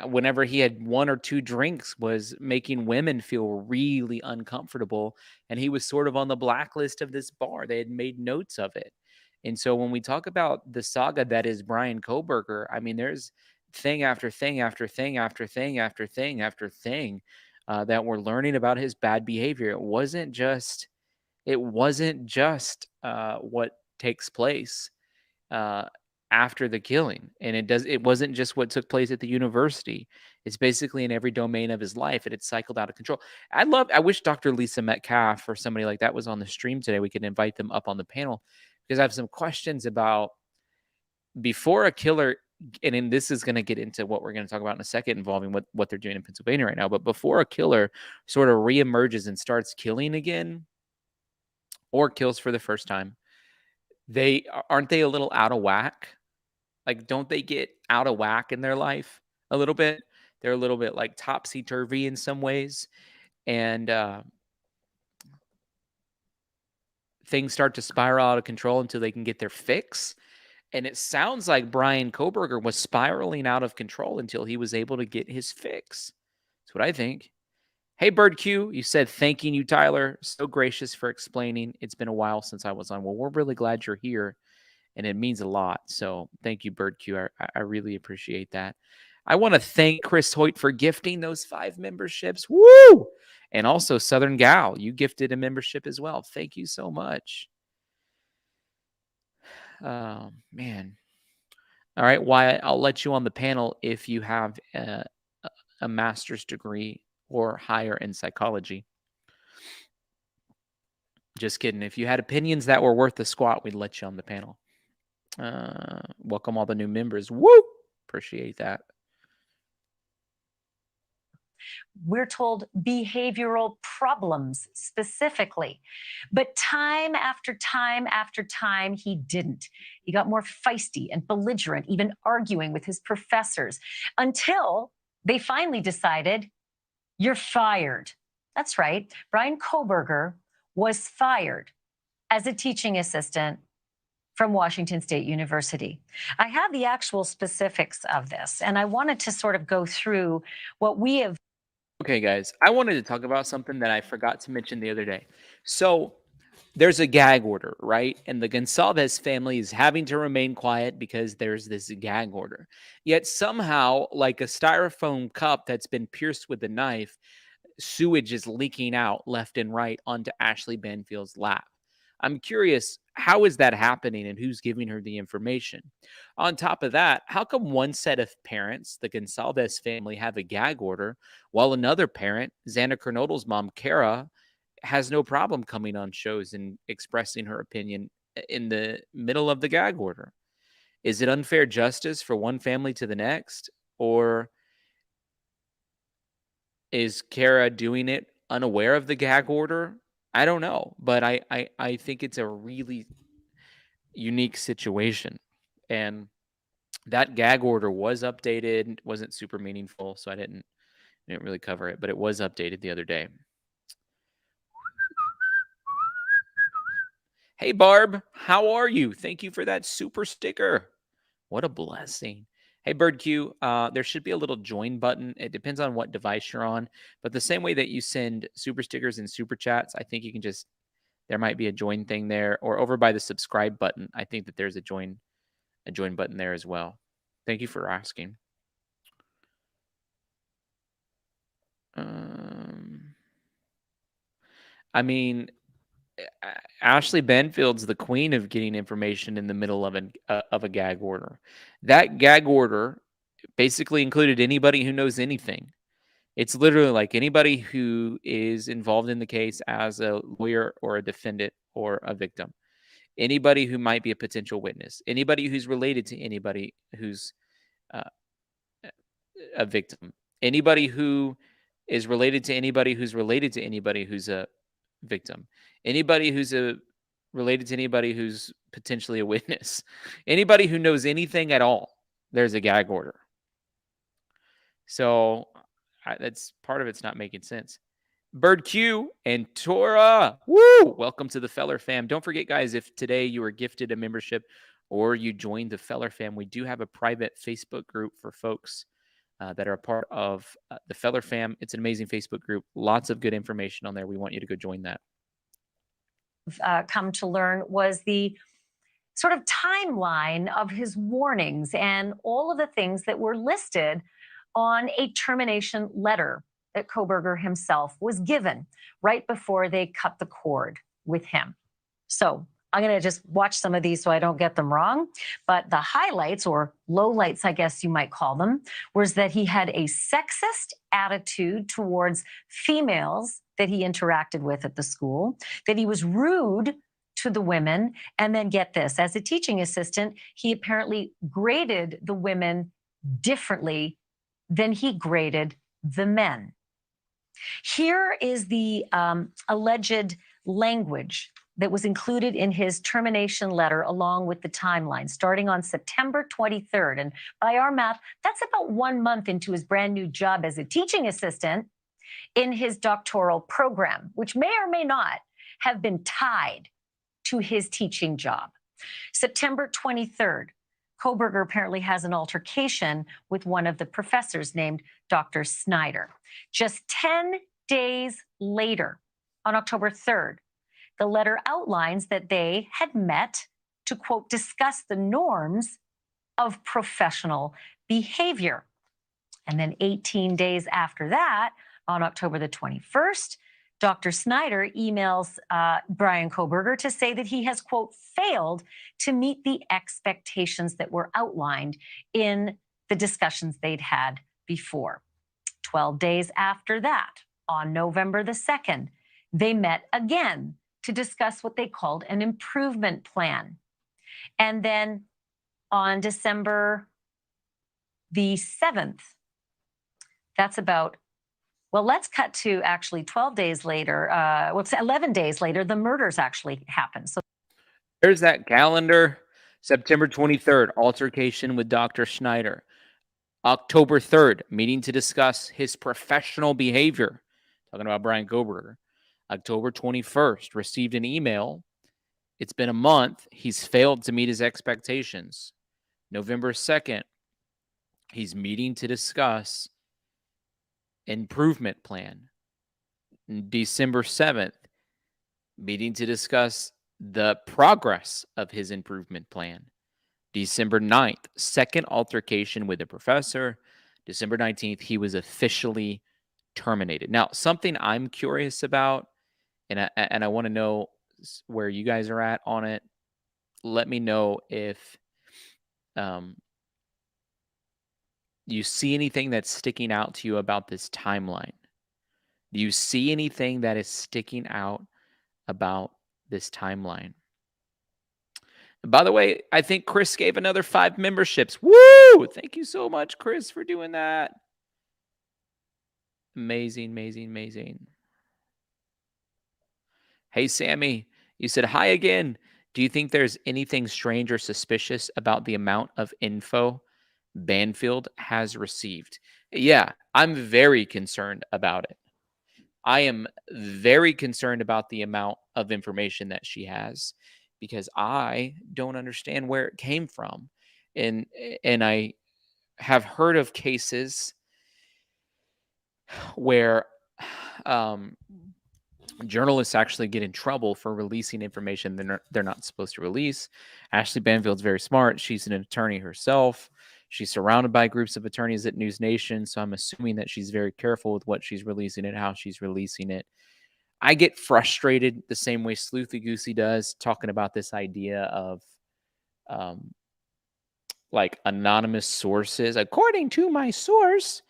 whenever he had 1 or 2 drinks was making women feel really uncomfortable. And he was sort of on the blacklist of this bar. They had made notes of it. And so when we talk about the saga that is Bryan Kohberger, I mean, there's thing after thing after thing after thing after thing after thing that we're learning about his bad behavior. It wasn't just what takes place after the killing, and it wasn't just what took place at the university. It's basically in every domain of his life, and it cycled out of control. I wish Dr. Lisa Metcalf or somebody like that was on the stream today. We could invite them up on the panel because I have some questions about before a killer, and then this is going to get into what we're going to talk about in a second involving what they're doing in Pennsylvania right now. But before a killer sort of reemerges and starts killing again or kills for the first time, aren't they a little out of whack? Like, don't they get out of whack in their life a little bit? They're a little bit like topsy-turvy in some ways. And things start to spiral out of control until they can get their fix. And it sounds like Bryan Kohberger was spiraling out of control until he was able to get his fix. That's what I think. Hey, Bird Q, you said thanking you, Tyler. So gracious for explaining. It's been a while since I was on. Well, we're really glad you're here, and it means a lot. So thank you, Bird Q. I really appreciate that. I want to thank Chris Hoyt for gifting those 5 memberships. Woo! And also Southern Gal, you gifted a membership as well. Thank you so much. Oh, man. All right, Wyatt, I'll let you on the panel if you have a master's degree or higher in psychology. Just kidding. If you had opinions that were worth the squat, we'd let you on the panel. Welcome all the new members. Woo! Appreciate that. We're told behavioral problems specifically. But time after time after time, he didn't. He got more feisty and belligerent, even arguing with his professors, until they finally decided, you're fired. That's right. Bryan Kohberger was fired as a teaching assistant from Washington State University. I have the actual specifics of this, and I wanted to sort of go through what we have. Okay, guys, I wanted to talk about something that I forgot to mention the other day. So there's a gag order, right? And the Gonsalves family is having to remain quiet because there's this gag order. Yet somehow, like a styrofoam cup that's been pierced with a knife, sewage is leaking out left and right onto Ashley Banfield's lap. I'm curious, how is that happening and who's giving her the information? On top of that, how come one set of parents, the Gonsalves family, have a gag order, while another parent, Xana Kernodle's mom, Kara, has no problem coming on shows and expressing her opinion in the middle of the gag order? Is it unfair justice for one family to the next? Or is Kara doing it unaware of the gag order? I don't know, but I think it's a really unique situation. And that gag order was updated. It wasn't super meaningful, so I didn't really cover it, but it was updated the other day. Hey, Barb, how are you? Thank you for that super sticker. What a blessing. Hey, Bird Q, there should be a little join button. It depends on what device you're on, but the same way that you send super stickers and super chats, I think you can just, there might be a join thing there, or over by the subscribe button. I think that there's a join button there as well. Thank you for asking. I mean, Ashley Banfield's the queen of getting information in the middle of a gag order. That gag order basically included anybody who knows anything. It's literally like anybody who is involved in the case as a lawyer or a defendant or a victim, anybody who might be a potential witness, anybody who's related to anybody who's uh, a victim, anybody who is related to anybody who's related to anybody who's a victim, anybody who's related to anybody who's potentially a witness, anybody who knows anything at all. There's a gag order. So that's part of it's not making sense. Bird Q and Tora, woo! Welcome to the Feller fam. Don't forget, guys, if today you were gifted a membership or you joined the Feller fam, we do have a private Facebook group for folks that are a part of the Feller fam. It's an amazing Facebook group. Lots of good information on there. We want you to go join that. Come to learn was the sort of timeline of his warnings and all of the things that were listed on a termination letter that Kohberger himself was given right before they cut the cord with him. So I'm going to just watch some of these so I don't get them wrong. But the highlights, or lowlights, I guess you might call them, was that he had a sexist attitude towards females that he interacted with at the school, that he was rude to the women, and then get this, as a teaching assistant, he apparently graded the women differently than he graded the men. Here is the alleged language that was included in his termination letter along with the timeline starting on September 23rd. And by our math, that's about 1 month into his brand new job as a teaching assistant in his doctoral program, which may or may not have been tied to his teaching job. September 23rd, Kohberger apparently has an altercation with one of the professors named Dr. Snyder. Just 10 days later, on October 3rd, the letter outlines that they had met to, quote, discuss the norms of professional behavior. And then 18 days after that, on October the 21st, Dr. Snyder emails Bryan Kohberger to say that he has, quote, failed to meet the expectations that were outlined in the discussions they'd had before. 12 days after that, on November the 2nd, they met again to discuss what they called an improvement plan. And then on December the 7th, that's about, well, let's cut to actually 12 days later, 11 days later, the murders actually happened. So there's that calendar. September 23rd, altercation with Dr. Schneider. October 3rd, meeting to discuss his professional behavior. Talking about Bryan Kohberger. October 21st, received an email. It's been a month. He's failed to meet his expectations. November 2nd, he's meeting to discuss improvement plan. December 7th, meeting to discuss the progress of his improvement plan. December 9th, second altercation with a professor. December 19th, he was officially terminated. Now, something I'm curious about, and I want to know where you guys are at on it. Let me know if you see anything that's sticking out to you about this timeline. Do you see anything that is sticking out about this timeline? And by the way, I think Chris gave another 5 memberships. Woo! Thank you so much, Chris, for doing that. Amazing, amazing, amazing. Hey, Sammy, you said hi again. Do you think there's anything strange or suspicious about the amount of info Banfield has received? Yeah, I'm very concerned about it. I am very concerned about the amount of information that she has because I don't understand where it came from. And I have heard of cases where journalists actually get in trouble for releasing information they're not supposed to release. Ashley Banfield's very smart. She's an attorney herself. She's surrounded by groups of attorneys at News Nation, so I'm assuming that she's very careful with what she's releasing and how she's releasing it. I get frustrated the same way Sleuthy Goosey does, talking about this idea of like anonymous sources, according to my source.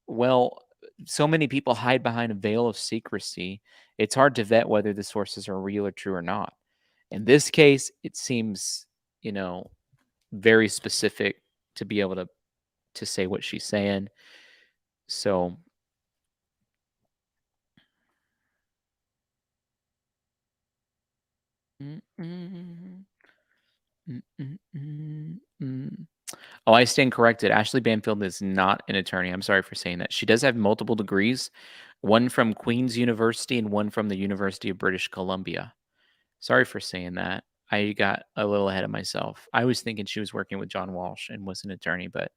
Well, so many people hide behind a veil of secrecy. It's hard to vet whether the sources are real or true or not. In this case, it seems, very specific to be able to say what she's saying. So Oh, I stand corrected. Ashley Banfield is not an attorney. I'm sorry for saying that. She does have multiple degrees, one from Queen's University and one from the University of British Columbia. Sorry for saying that. I got a little ahead of myself. I was thinking she was working with John Walsh and was an attorney, but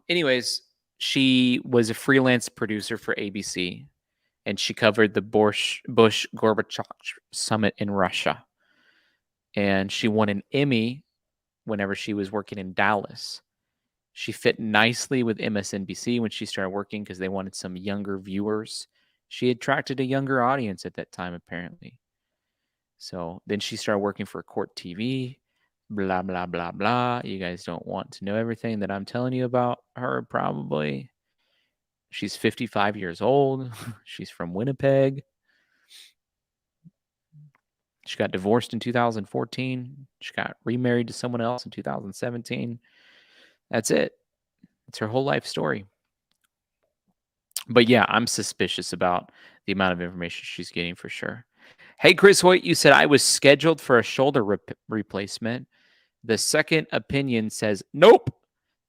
anyways, she was a freelance producer for ABC, and she covered the Bush Gorbachev summit in Russia. And she won an Emmy whenever she was working in Dallas. She fit nicely with MSNBC when she started working because they wanted some younger viewers. She attracted a younger audience at that time, apparently. So then she started working for Court TV, blah, blah, blah, blah. You guys don't want to know everything that I'm telling you about her, probably. She's 55 years old. She's from Winnipeg. She got divorced in 2014. She got remarried to someone else in 2017. That's it. It's her whole life story. But yeah, I'm suspicious about the amount of information she's getting for sure. Hey, Chris Hoyt, you said I was scheduled for a shoulder replacement. The second opinion says, nope.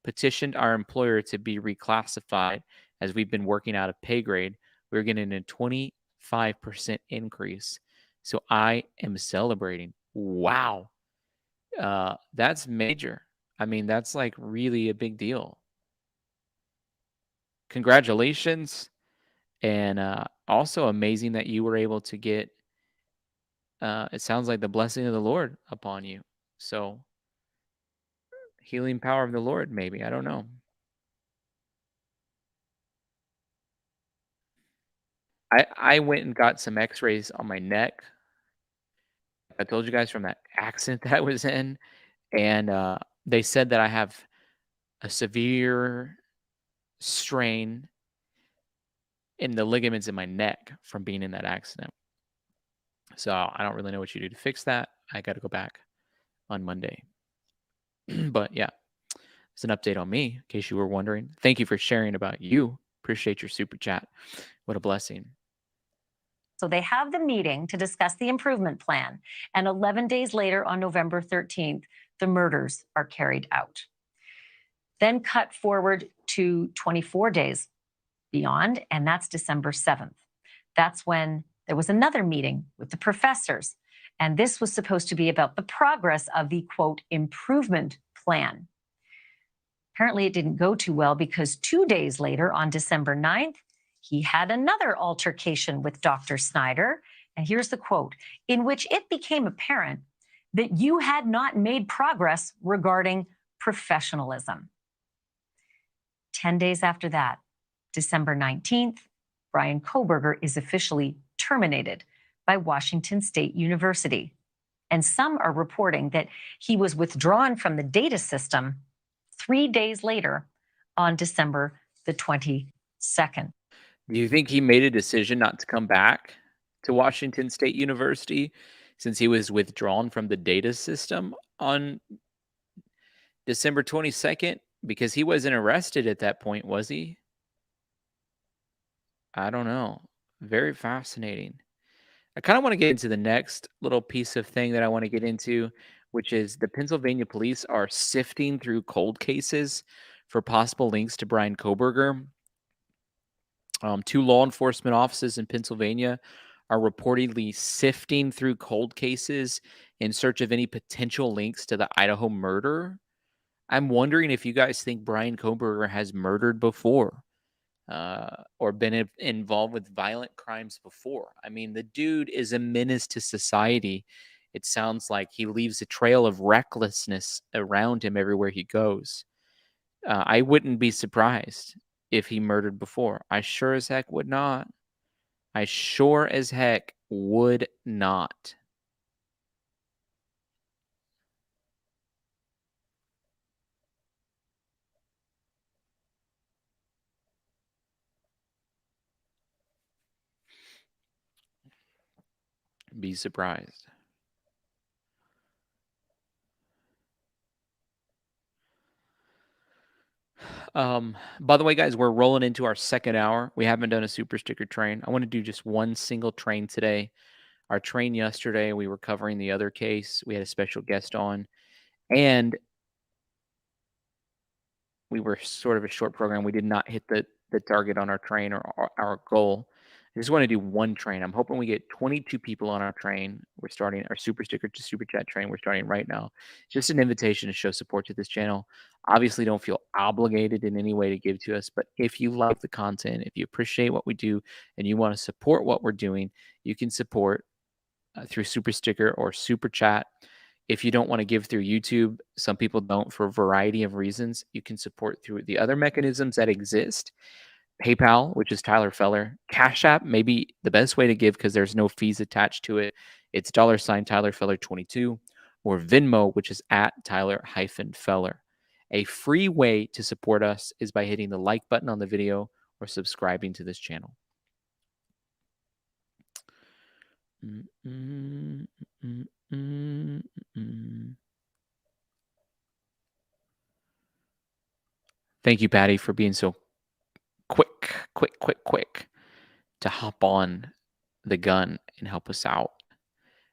Petitioned our employer to be reclassified as we've been working out of pay grade. We're getting a 25% increase. So I am celebrating. Wow. That's major. I mean, that's like really a big deal. Congratulations. And also amazing that you were able to get, it sounds like the blessing of the Lord upon you. So healing power of the Lord, maybe. I don't know. I went and got some x-rays on my neck. I told you guys from that accident that I was in. And they said that I have a severe strain in the ligaments in my neck from being in that accident. So I don't really know what you do to fix that. I got to go back on Monday. But yeah, it's an update on me, in case you were wondering. Thank you for sharing about you. Appreciate your super chat. What a blessing. So they have the meeting to discuss the improvement plan. And 11 days later, on November 13th, the murders are carried out. Then cut forward to 24 days beyond, and that's December 7th. That's when there was another meeting with the professors. And this was supposed to be about the progress of the, quote, improvement plan. Apparently, it didn't go too well because 2 days later, on December 9th, he had another altercation with Dr. Snyder. And here's the quote, in which it became apparent that you had not made progress regarding professionalism. 10 days after that, December 19th, Bryan Kohberger is officially terminated by Washington State University. And some are reporting that he was withdrawn from the data system 3 days later on December the 22nd. Do you think he made a decision not to come back to Washington State University since he was withdrawn from the data system on December 22nd? Because he wasn't arrested at that point, was he? I don't know. Very fascinating. I kind of want to get into the next little piece of thing that I want to get into, which is the Pennsylvania police are sifting through cold cases for possible links to Bryan Kohberger. 2 law enforcement offices in Pennsylvania are reportedly sifting through cold cases in search of any potential links to the Idaho murder. I'm wondering if you guys think Bryan Kohberger has murdered before or been involved with violent crimes before. I mean, the dude is a menace to society. It sounds like he leaves a trail of recklessness around him everywhere he goes. I wouldn't be surprised if he murdered before. I sure as heck would not. I sure as heck would not. be surprised. By the way, guys, we're rolling into our second hour. We haven't done a super sticker train. I want to do just one single train today. Our train yesterday, we were covering the other case. We had a special guest on, and we were sort of a short program. We did not hit the target on our train or our goal. I just want to do one train. I'm hoping we get 22 people on our train. We're starting our super sticker to super chat train. We're starting right now. It's just an invitation to show support to this channel. Obviously, don't feel obligated in any way to give to us, but if you like the content, if you appreciate what we do, and you want to support what we're doing, you can support through super sticker or super chat. If you don't want to give through YouTube, some people don't for a variety of reasons. You can support through the other mechanisms that exist. PayPal, which is Tyler Feller. Cash App may be the best way to give because there's no fees attached to it. It's $ Tyler Feller 22, or Venmo, which is at Tyler-Feller. A free way to support us is by hitting the like button on the video or subscribing to this channel. Thank you, Patty, for being so quick to hop on the gun and help us out.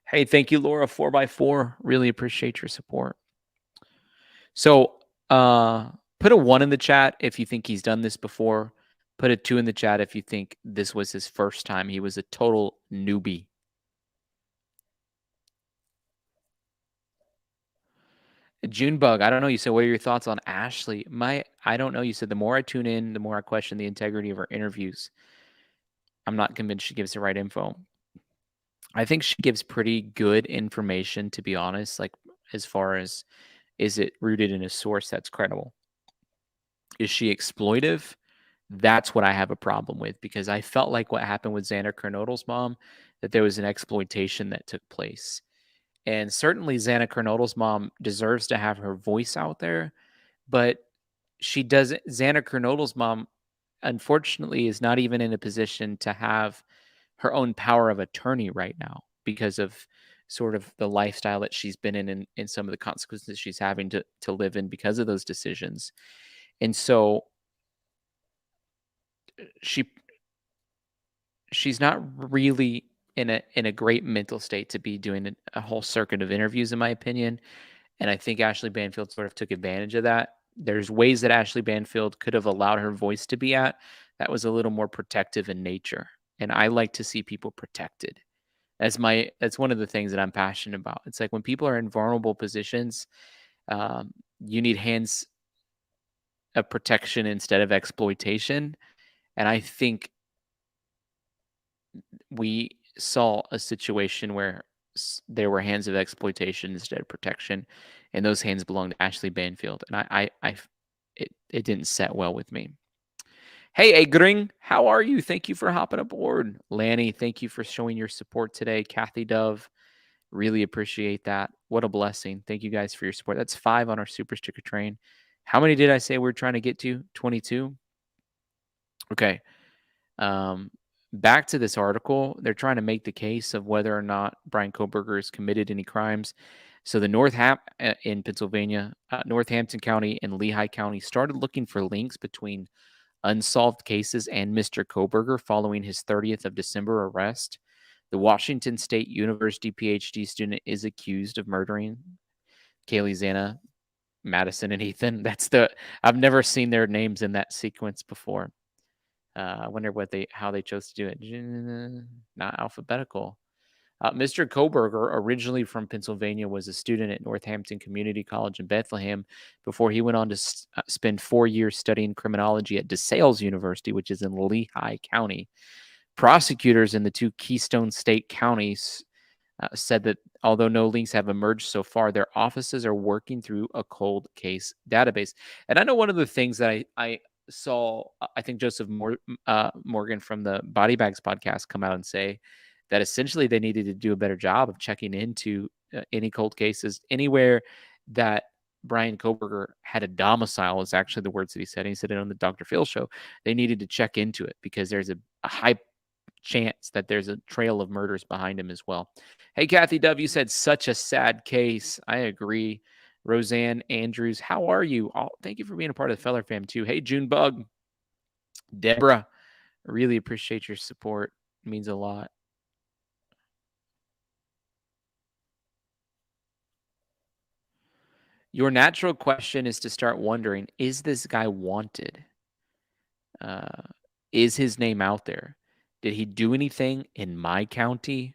Hey, thank you, Laura 4x4. Really appreciate your support. So put a 1 in the chat if you think he's done this before. Put a 2 in the chat if you think this was his first time. He was a total newbie. Junebug, I don't know. You said, what are your thoughts on Ashley? I don't know. You said, the more I tune in, the more I question the integrity of her interviews. I'm not convinced she gives the right info. I think she gives pretty good information, to be honest, like as far as, is it rooted in a source that's credible? Is she exploitive? That's what I have a problem with, because I felt like what happened with Xander Kernodle's mom, that there was an exploitation that took place. And certainly Xana Kernodle's mom deserves to have her voice out there, but she doesn't. Xana Kernodle's mom, unfortunately, is not even in a position to have her own power of attorney right now because of sort of the lifestyle that she's been in and some of the consequences she's having to live in because of those decisions. And so she's not really in a great mental state to be doing a whole circuit of interviews, in my opinion. And I think Ashley Banfield sort of took advantage of that. There's ways that Ashley Banfield could have allowed her voice to be at that was a little more protective in nature. And I like to see people protected. That's one of the things that I'm passionate about. It's like when people are in vulnerable positions, you need hands of protection instead of exploitation. And I think we saw a situation where there were hands of exploitation instead of protection, and those hands belonged to Ashley Banfield. And it didn't set well with me. Hey, Agring, how are you? Thank you for hopping aboard. Lanny, thank you for showing your support today. Kathy Dove, really appreciate that. What a blessing. Thank you guys for your support. That's 5 on our super sticker train. How many did I say we're trying to get to? 22? Okay. Back to this article, they're trying to make the case of whether or not Bryan Kohberger has committed any crimes. So the in Pennsylvania, Northampton County and Lehigh County started looking for links between unsolved cases and Mr. Kohberger following his 30th of December arrest. The Washington State University PhD student is accused of murdering Kaylee, Xana, Madison, and Ethan. I've never seen their names in that sequence before. I wonder how they chose to do it. Not alphabetical. Mr. Kohberger, originally from Pennsylvania, was a student at Northampton Community College in Bethlehem before he went on to spend 4 years studying criminology at DeSales University, which is in Lehigh County. Prosecutors in the 2 Keystone State counties said that although no links have emerged so far, their offices are working through a cold case database. And I know one of the things that I saw, I think Joseph Morgan from the Body Bags podcast come out and say that essentially they needed to do a better job of checking into any cold cases anywhere that Bryan Kohberger had a domicile, is actually the words that he said. He said it on the Dr. Phil show. They needed to check into it because there's a high chance that there's a trail of murders behind him as well. Hey, Kathy W said, such a sad case. I agree. Roseanne Andrews, how are you? Oh, thank you for being a part of the Feller fam too. Hey, June Bug, Deborah, really appreciate your support. It means a lot. Your natural question is to start wondering, is this guy wanted? Is his name out there? Did he do anything in my county?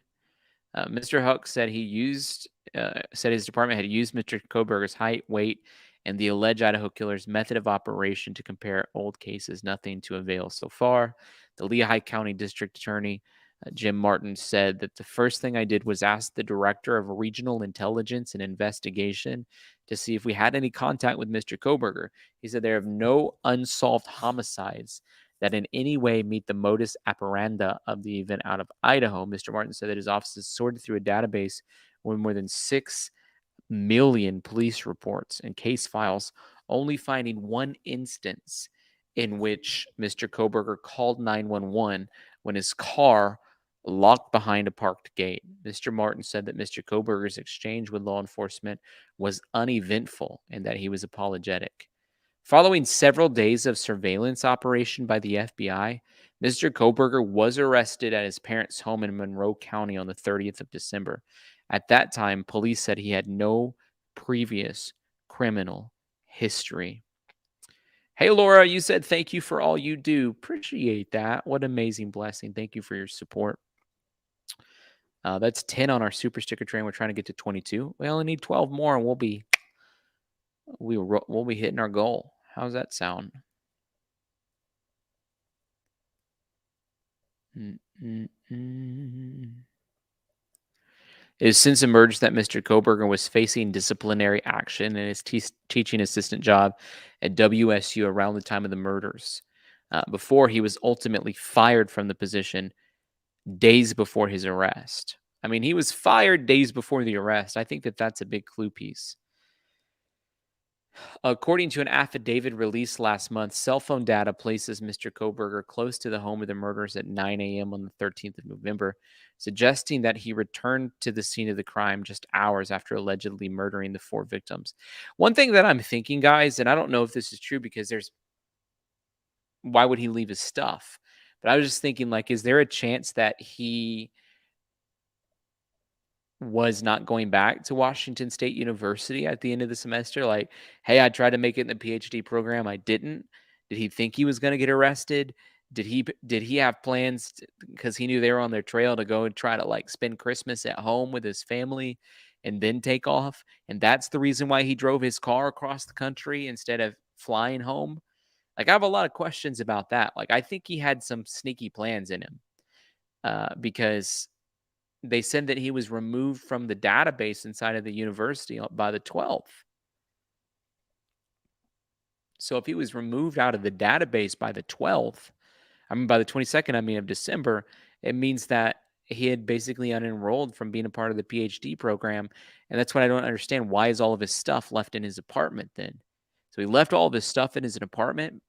Mr. Huck said said his department had used Mr. Kohberger's height, weight, and the alleged Idaho killer's method of operation to compare old cases. Nothing to avail so far. The Lehigh County District Attorney, Jim Martin, said that the first thing I did was ask the Director of Regional Intelligence and Investigation to see if we had any contact with Mr. Kohberger. He said there are no unsolved homicides that in any way meet the modus operandi of the event out of Idaho. Mr. Martin said that his office has sorted through a database with more than 6 million police reports and case files, only finding one instance in which Mr. Kohberger called 911 when his car locked behind a parked gate. Mr. Martin said that Mr. Kohberger's exchange with law enforcement was uneventful and that he was apologetic. Following several days of surveillance operation by the FBI, Mr. Kohberger was arrested at his parents' home in Monroe County on the 30th of December. At that time, police said he had no previous criminal history. Hey, Laura, you said thank you for all you do. Appreciate that. What an amazing blessing. Thank you for your support. That's 10 on our super sticker train. We're trying to get to 22. We only need 12 more, and we'll be hitting our goal. How's that sound? It has since emerged that Mr. Kohberger was facing disciplinary action in his teaching assistant job at WSU around the time of the murders. Before he was ultimately fired from the position days before his arrest. I mean, he was fired days before the arrest. I think that that's a big clue piece. According to an affidavit released last month, cell phone data places Mr. Kohberger close to the home of the murders at 9 a.m. on the 13th of November, suggesting that he returned to the scene of the crime just hours after allegedly murdering the 4 victims. One thing that I'm thinking, guys, and I don't know if this is true because why would he leave his stuff? But I was just thinking, like, is there a chance that he was not going back to Washington State University at the end of the semester? Like, hey, I tried to make it in the PhD program. I didn't. Did he think he was going to get arrested? Did he have plans because he knew they were on their trail to go and try to like spend Christmas at home with his family and then take off? And that's the reason why he drove his car across the country instead of flying home. Like, I have a lot of questions about that. Like, I think he had some sneaky plans in him because they said that he was removed from the database inside of the university by the 12th. So if he was removed out of the database by the 12th, by the 22nd, of December, it means that he had basically unenrolled from being a part of the PhD program. And that's what I don't understand. Why is all of his stuff left in his apartment then? So he left all of his stuff in his apartment.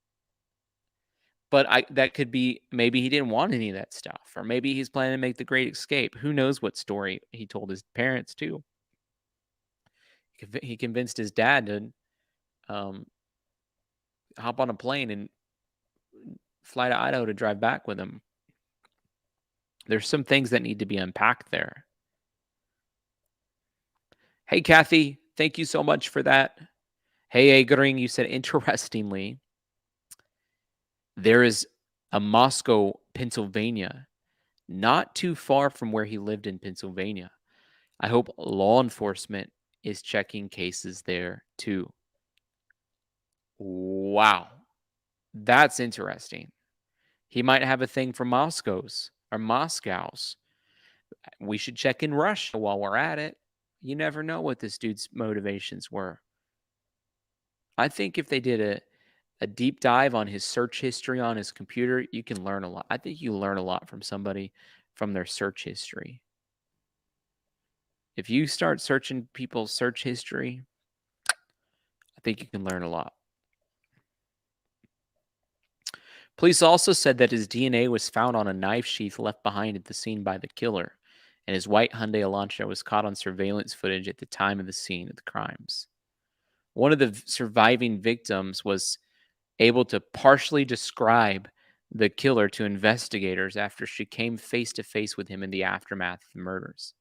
But that could be maybe he didn't want any of that stuff, or maybe he's planning to make the great escape. Who knows what story he told his parents too? He convinced his dad to hop on a plane and fly to Idaho to drive back with him. There's some things that need to be unpacked there. Hey, Kathy, thank you so much for that. Hey, Agering, you said, interestingly, there is a Moscow, Pennsylvania, not too far from where he lived in Pennsylvania. I hope law enforcement is checking cases there too. Wow. That's interesting. He might have a thing for Moscow's. We should check in Russia while we're at it. You never know what this dude's motivations were. I think if they did a deep dive on his search history on his computer, you can learn a lot. I think you learn a lot from somebody from their search history. If you start searching people's search history, I think you can learn a lot. Police also said that his DNA was found on a knife sheath left behind at the scene by the killer, and his white Hyundai Elantra was caught on surveillance footage at the time of the scene of the crimes. One of the surviving victims was able to partially describe the killer to investigators after she came face to face with him in the aftermath of the murders.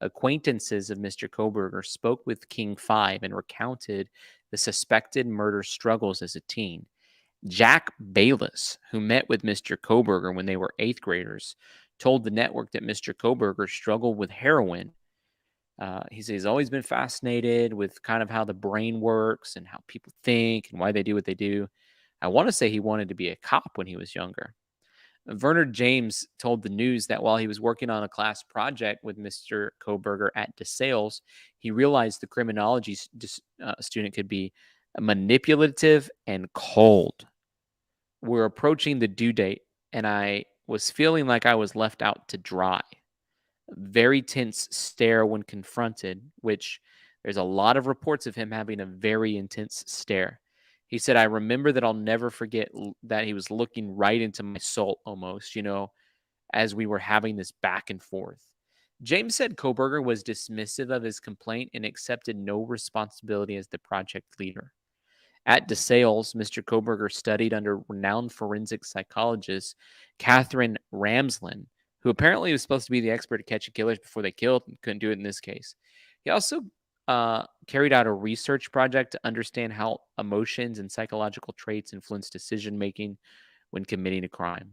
Acquaintances of Mr. Kohberger spoke with King 5 and recounted the suspected murder struggles as a teen. Jack Bayless, who met with Mr. Kohberger when they were 8th graders, told the network that Mr. Kohberger struggled with heroin. He says he's always been fascinated with kind of how the brain works and how people think and why they do what they do. I want to say he wanted to be a cop when he was younger. Verner James told the news that while he was working on a class project with Mr. Kohberger at DeSales, he realized the criminology student could be manipulative and cold. We're approaching the due date, and I was feeling like I was left out to dry. Very tense stare when confronted, which there's a lot of reports of him having a very intense stare. He said, I remember that I'll never forget that he was looking right into my soul almost, as we were having this back and forth. James said Kohberger was dismissive of his complaint and accepted no responsibility as the project leader. At DeSales, Mr. Kohberger studied under renowned forensic psychologist Catherine Ramslin, who apparently was supposed to be the expert to catch killers before they killed and couldn't do it in this case. He also carried out a research project to understand how emotions and psychological traits influence decision-making when committing a crime.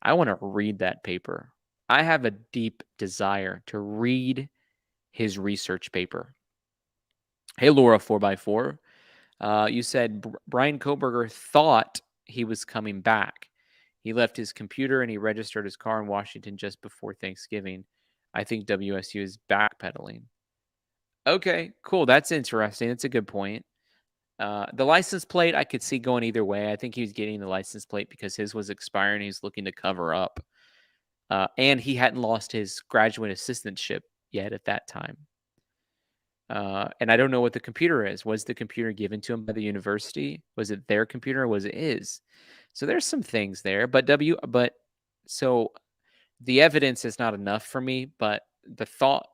I want to read that paper. I have a deep desire to read his research paper. Hey, Laura 4x4. You said Bryan Kohberger thought he was coming back. He left his computer and he registered his car in Washington just before Thanksgiving. I think WSU is backpedaling. Okay, cool. That's interesting. That's a good point. The license plate, I could see going either way. I think he was getting the license plate because his was expiring. He's looking to cover up. And he hadn't lost his graduate assistantship yet at that time. And I don't know what the computer is. Was the computer given to him by the university? Was it their computer or was it his? So there's some things there. So the evidence is not enough for me, but the thought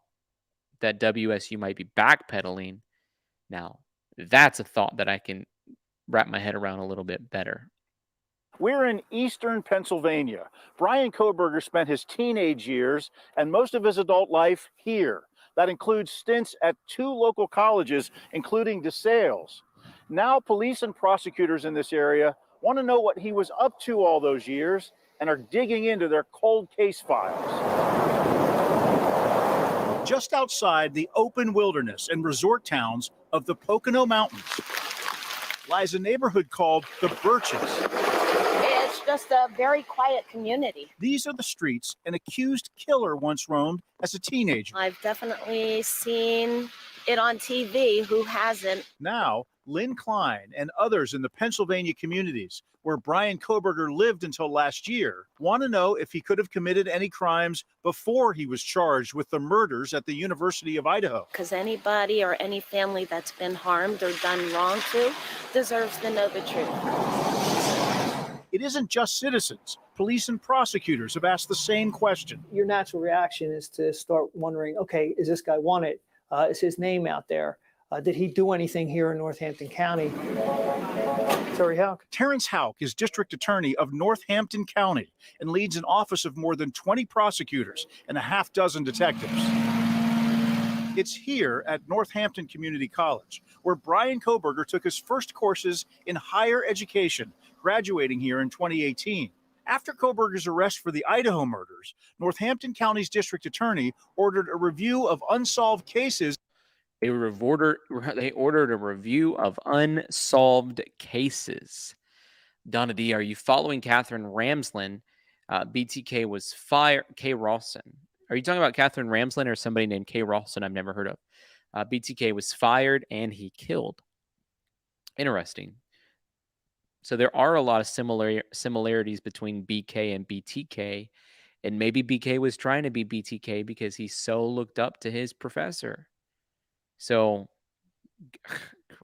that WSU might be backpedaling, now that's a thought that I can wrap my head around a little bit better. We're in eastern Pennsylvania. Bryan Kohberger spent his teenage years and most of his adult life here. That includes stints at 2 local colleges, including DeSales. Now, police and prosecutors in this area want to know what he was up to all those years and are digging into their cold case files. Just outside the open wilderness and resort towns of the Pocono Mountains lies a neighborhood called the Birches. It's just a very quiet community. These are the streets an accused killer once roamed as a teenager. I've definitely seen it on TV. Who hasn't? Now, Lynn Klein and others in the Pennsylvania communities where Bryan Kohberger lived until last year want to know if he could have committed any crimes before he was charged with the murders at the University of Idaho. Because anybody or any family that's been harmed or done wrong to deserves to know the truth. It isn't just citizens. Police and prosecutors have asked the same question. Your natural reaction is to start wondering, okay, is this guy wanted? Is his name out there? Did he do anything here in Northampton County? Terry Houck. Terrence Houck is district attorney of Northampton County and leads an office of more than 20 prosecutors and a half dozen detectives. It's here at Northampton Community College where Bryan Kohberger took his first courses in higher education, graduating here in 2018. After Kohberger's arrest for the Idaho murders, Northampton County's district attorney ordered a review of unsolved cases. They ordered a review of unsolved cases. Donna D, are you following Catherine Ramslin? BTK was fired. Kay Rawson. Are you talking about Catherine Ramslin or somebody named Kay Rawson I've never heard of? BTK was fired and he killed. Interesting. So there are a lot of similarities between BK and BTK. And maybe BK was trying to be BTK because he so looked up to his professor. So,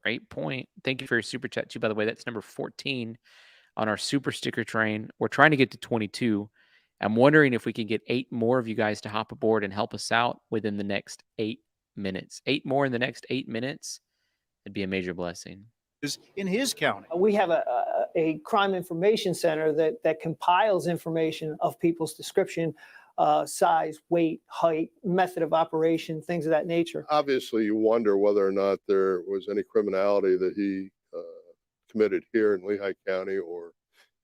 great point. Thank you for your super chat, too, by the way. That's number 14 on our super sticker train. We're trying to get to 22. I'm wondering if we can get 8 more of you guys to hop aboard and help us out within the next 8 minutes. 8 more in the next 8 minutes. It'd be a major blessing. In his county. We have a crime information center that compiles information of people's description, size, weight, height, method of operation, things of that nature. Obviously, you wonder whether or not there was any criminality that he committed here in Lehigh County or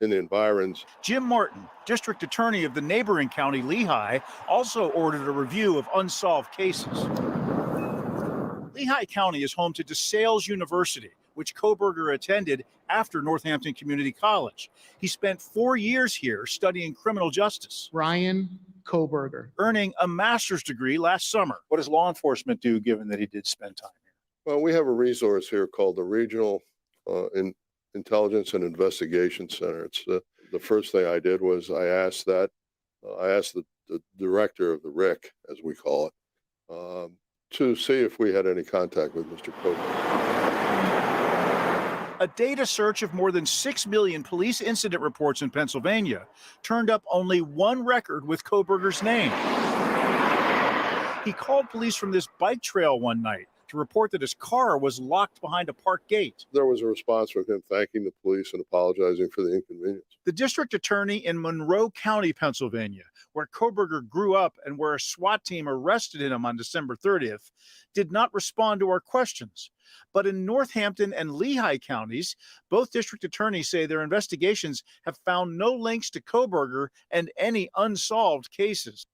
in the environs. Jim Martin, district attorney of the neighboring county, Lehigh, also ordered a review of unsolved cases. Lehigh County is home to DeSales University, which Kohberger attended after Northampton Community College. He spent 4 years here studying criminal justice. Bryan Kohberger. Earning a master's degree last summer. What does law enforcement do given that he did spend time here? Well, we have a resource here called the Regional Intelligence and Investigation Center. It's the first thing I did was I asked the director of the RIC, as we call it, to see if we had any contact with Mr. Kohberger. A data search of more than 6 million police incident reports in Pennsylvania turned up only one record with Kohberger's name. He called police from this bike trail one night to report that his car was locked behind a park gate. There was a response from him thanking the police and apologizing for the inconvenience. The district attorney in Monroe County, Pennsylvania, where Kohberger grew up and where a SWAT team arrested him on December 30th, did not respond to our questions. But in Northampton and Lehigh counties, both district attorneys say their investigations have found no links to Kohberger and any unsolved cases.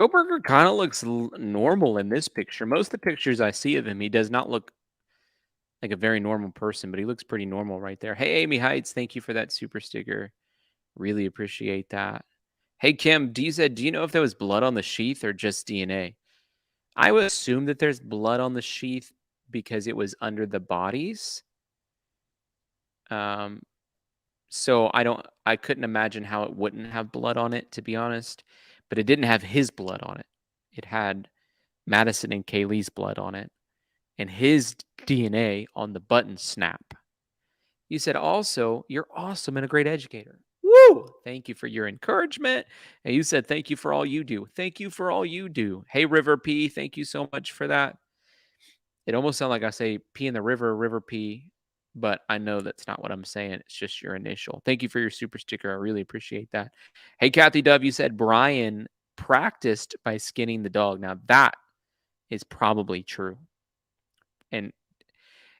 Kohberger kind of looks normal in this picture. Most of the pictures I see of him, he does not look like a very normal person, but he looks pretty normal right there. Hey, Amy Heights, thank you for that super sticker. Really appreciate that. Hey, Kim, D said, do you know if there was blood on the sheath or just DNA? I would assume that there's blood on the sheath because it was under the bodies. So I couldn't imagine how it wouldn't have blood on it, to be honest. But it didn't have his blood on it. It had Madison and Kaylee's blood on it and his DNA on the button snap. You said also, you're awesome and a great educator. Woo! Thank you for your encouragement. And you said, thank you for all you do. Thank you for all you do. Hey, River P, thank you so much for that. It almost sounds like I say P in the river, River P, but I know that's not what I'm saying. It's just your initial. Thank you for your super sticker. I really appreciate that. Hey, Kathy Dove, you said Bryan practiced by skinning the dog. Now, that is probably true. And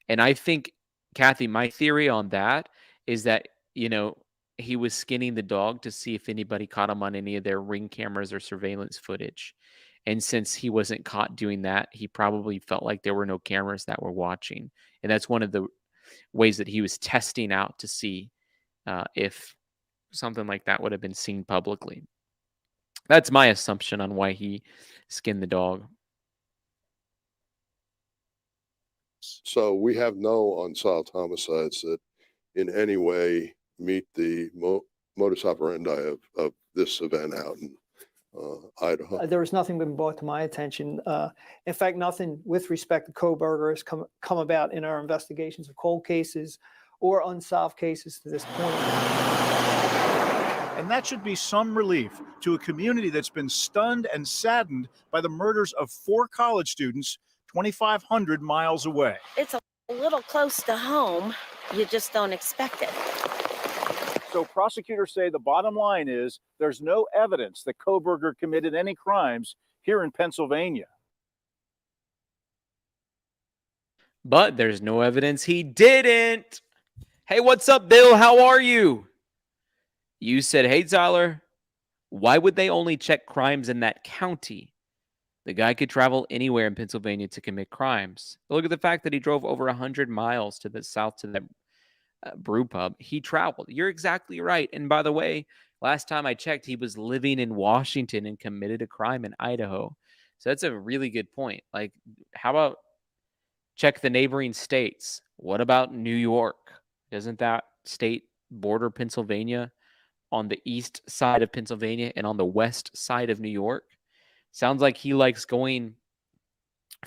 I think, Kathy, my theory on that is that, he was skinning the dog to see if anybody caught him on any of their Ring cameras or surveillance footage. And since he wasn't caught doing that, he probably felt like there were no cameras that were watching. And that's one of the ways that he was testing out to see if something like that would have been seen publicly. That's my assumption on why he skinned the dog. So we have no unsolved homicides that in any way meet the modus operandi of this event out in Idaho. There was nothing been brought to my attention. In fact, nothing with respect to Kohberger has come about in our investigations of cold cases or unsolved cases to this point. And that should be some relief to a community that's been stunned and saddened by the murders of 4 college students 2,500 miles away. It's a little close to home. You just don't expect it. So prosecutors say the bottom line is there's no evidence that Kohberger committed any crimes here in Pennsylvania. But there's no evidence he didn't. Hey, what's up, Bill? How are you? You said, hey, Tyler, why would they only check crimes in that county? The guy could travel anywhere in Pennsylvania to commit crimes. Look at the fact that he drove over 100 miles to the south to that brew pub. He traveled. You're exactly right. And by the way, last time I checked, he was living in Washington and committed a crime in Idaho. So that's a really good point. Like, how about check the neighboring states? What about New York? Doesn't that state border Pennsylvania on the east side of Pennsylvania and on the west side of New York? Sounds like he likes going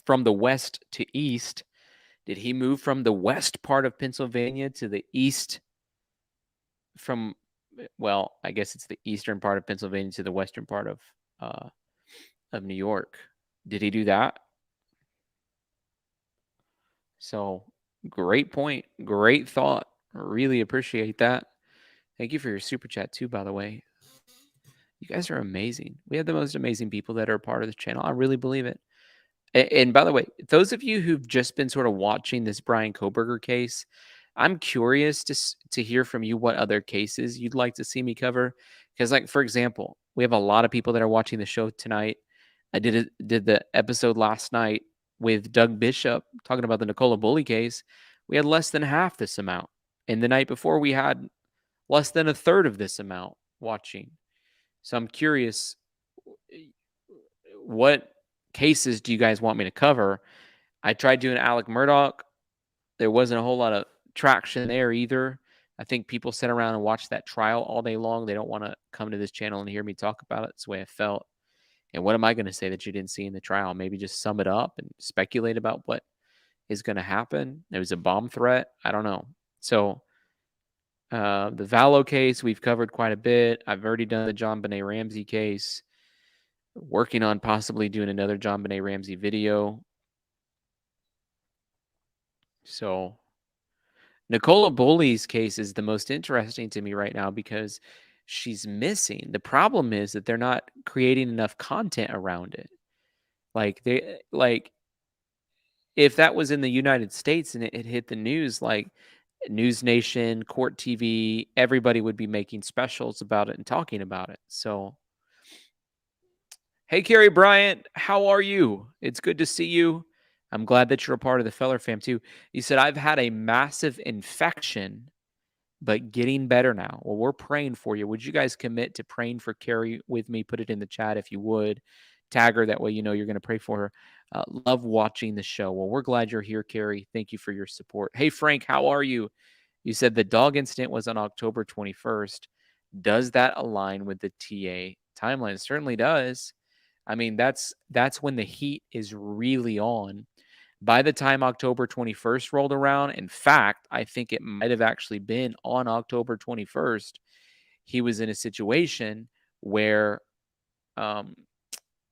from the west to east. Did he move from the west part of Pennsylvania to the east from, well, I guess it's the eastern part of Pennsylvania to the western part of New York. Did he do that? So great point. Great thought. Really appreciate that. Thank you for your super chat too, by the way. You guys are amazing. We have the most amazing people that are a part of this channel. I really believe it. And by the way, those of you who've just been sort of watching this Bryan Kohberger case, I'm curious to hear from you what other cases you'd like to see me cover. Because, like, for example, we have a lot of people that are watching the show tonight. I did the episode last night with Doug Bishop talking about the Nicola Bully case. We had less than half this amount. And the night before, we had less than a third of this amount watching. So I'm curious, what cases do you guys want me to cover? I tried doing Alec Murdaugh. There wasn't a whole lot of traction there either. I think people sit around and watch that trial all day long. They don't want to come to this channel and hear me talk about it. It's the way I felt. And what am I going to say that you didn't see in the trial? Maybe just sum it up and speculate about what is going to happen. There was a bomb threat. I don't know. So the Vallow case, we've covered quite a bit. I've already done the John Benet Ramsey case. Working on possibly doing another John Benet Ramsey video. So Nicola Bully's case is the most interesting to me right now because she's missing. The problem is that they're not creating enough content around it. Like if that was in the United States and it hit the news, like News Nation, Court TV, everybody would be making specials about it and talking about it. So, hey, Carrie Bryant, how are you? It's good to see you. I'm glad that you're a part of the Feller fam too. You said, I've had a massive infection, but getting better now. Well, we're praying for you. Would you guys commit to praying for Carrie with me? Put it in the chat if you would. Tag her. That way you know you're going to pray for her. Love watching the show. Well, we're glad you're here, Carrie. Thank you for your support. Hey, Frank, how are you? You said the dog incident was on October 21st. Does that align with the TA timeline? It certainly does. I mean, that's when the heat is really on. By the time October 21st rolled around, in fact, I think it might have actually been on October 21st, he was in a situation where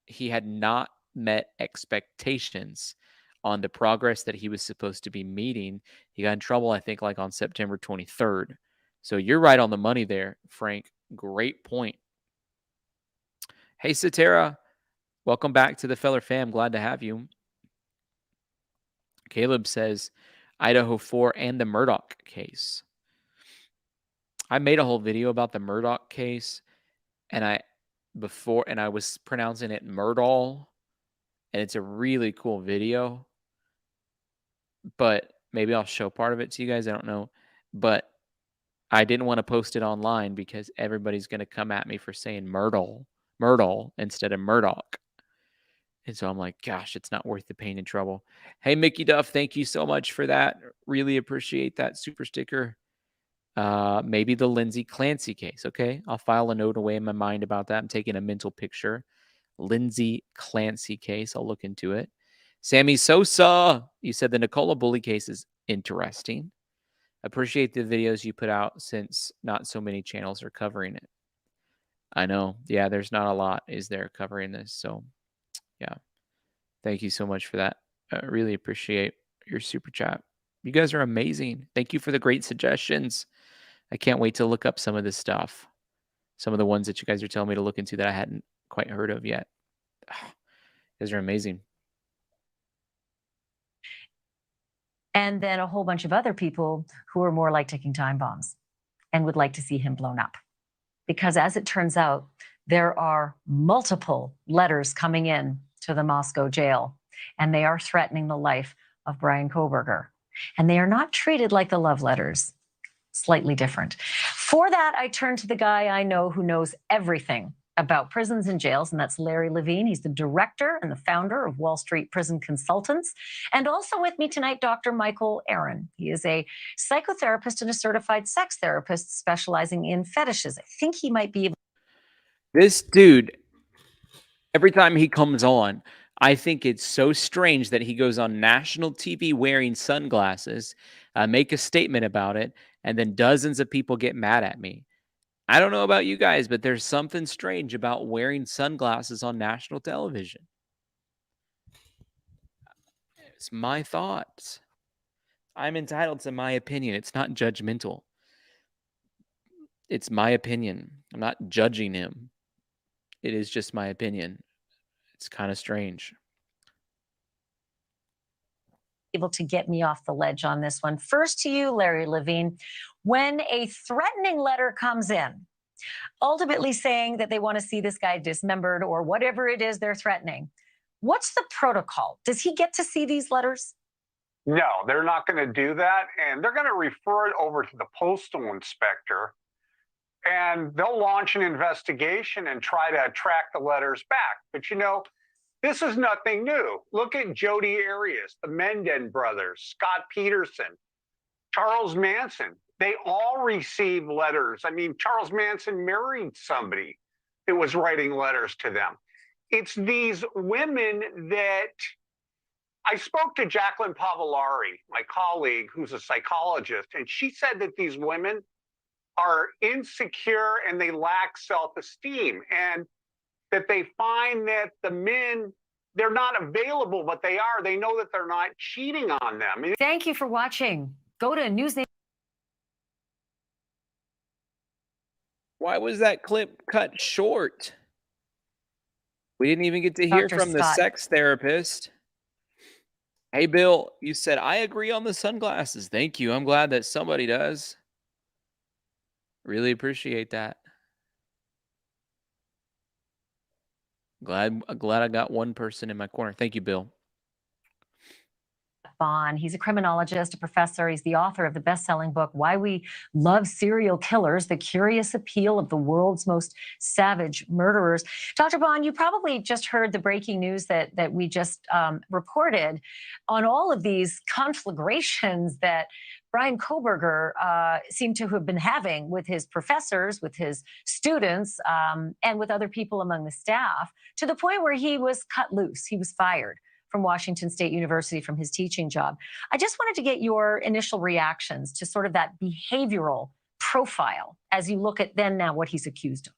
he had not met expectations on the progress that he was supposed to be meeting. He got in trouble, I think, like on September 23rd. So you're right on the money there, Frank. Great point. Hey, Satara. Welcome back to the Feller fam. Glad to have you. Caleb says Idaho 4 and the Murdaugh case. I made a whole video about the Murdaugh case, and I was pronouncing it Murdaugh, and it's a really cool video. But maybe I'll show part of it to you guys. I don't know. But I didn't want to post it online because everybody's going to come at me for saying Murdaugh instead of Murdoch. And so I'm like, gosh, it's not worth the pain and trouble. Hey, Mickey Duff, thank you so much for that. Really appreciate that super sticker. Maybe the Lindsay Clancy case. Okay, I'll file a note away in my mind about that. I'm taking a mental picture. Lindsay Clancy case. I'll look into it. Sammy Sosa, you said the Nicola Bully case is interesting. Appreciate the videos you put out since not so many channels are covering it. I know. Yeah, there's not a lot, is there, covering this. So, yeah. Thank you so much for that. I really appreciate your super chat. You guys are amazing. Thank you for the great suggestions. I can't wait to look up some of this stuff. Some of the ones that you guys are telling me to look into that I hadn't quite heard of yet. You guys are amazing. And then a whole bunch of other people who are more like ticking time bombs and would like to see him blown up. Because as it turns out, there are multiple letters coming in to the Moscow jail, and they are threatening the life of Bryan Kohberger. And they are not treated like the love letters, slightly different. For that, I turn to the guy I know who knows everything about prisons and jails, and that's Larry Levine. He's the director and the founder of Wall Street Prison Consultants. And also with me tonight, Dr. Michael Aaron. He is a psychotherapist and a certified sex therapist specializing in fetishes. I think he might be able. This dude, every time he comes on, I think it's so strange that he goes on national TV wearing sunglasses, make a statement about it, and then dozens of people get mad at me. I don't know about you guys, but there's something strange about wearing sunglasses on national television. It's my thoughts. I'm entitled to my opinion. It's not judgmental. It's my opinion. I'm not judging him. It is just my opinion. It's kind of strange. Able to get me off the ledge on this one. First to you, Larry Levine. When a threatening letter comes in, ultimately saying that they want to see this guy dismembered or whatever it is they're threatening, what's the protocol? Does he get to see these letters? No, they're not going to do that. And they're going to refer it over to the postal inspector. And they'll launch an investigation and try to track the letters back. But you know, this is nothing new. Look at Jodi Arias, the Menden brothers, Scott Peterson, Charles Manson. They all received letters. I mean, Charles Manson married somebody that was writing letters to them. It's these women that I spoke to Jacqueline Pavillari, my colleague, who's a psychologist, and she said that these women are insecure and they lack self-esteem, and that they find that the men, they're not available, but they are. They know that they're not cheating on them. Thank you for watching. Go to Newsnation. Why was that clip cut short? We didn't even get to hear Dr. from the Scott. sex therapist. Hey, Bill, you said, I agree on the sunglasses. Thank you. I'm glad that somebody does. Really appreciate that. Glad I got one person in my corner. Thank you, Bill. Bond. He's a criminologist, a professor. He's the author of the best-selling book, Why We Love Serial Killers, The Curious Appeal of the World's Most Savage Murderers. Dr. Bond, you probably just heard the breaking news that we just reported on all of these conflagrations that Bryan Kohberger seemed to have been having with his professors, with his students, and with other people among the staff, to the point where he was cut loose. He was fired from Washington State University from his teaching job. I just wanted to get your initial reactions to sort of that behavioral profile as you look at then now what he's accused of.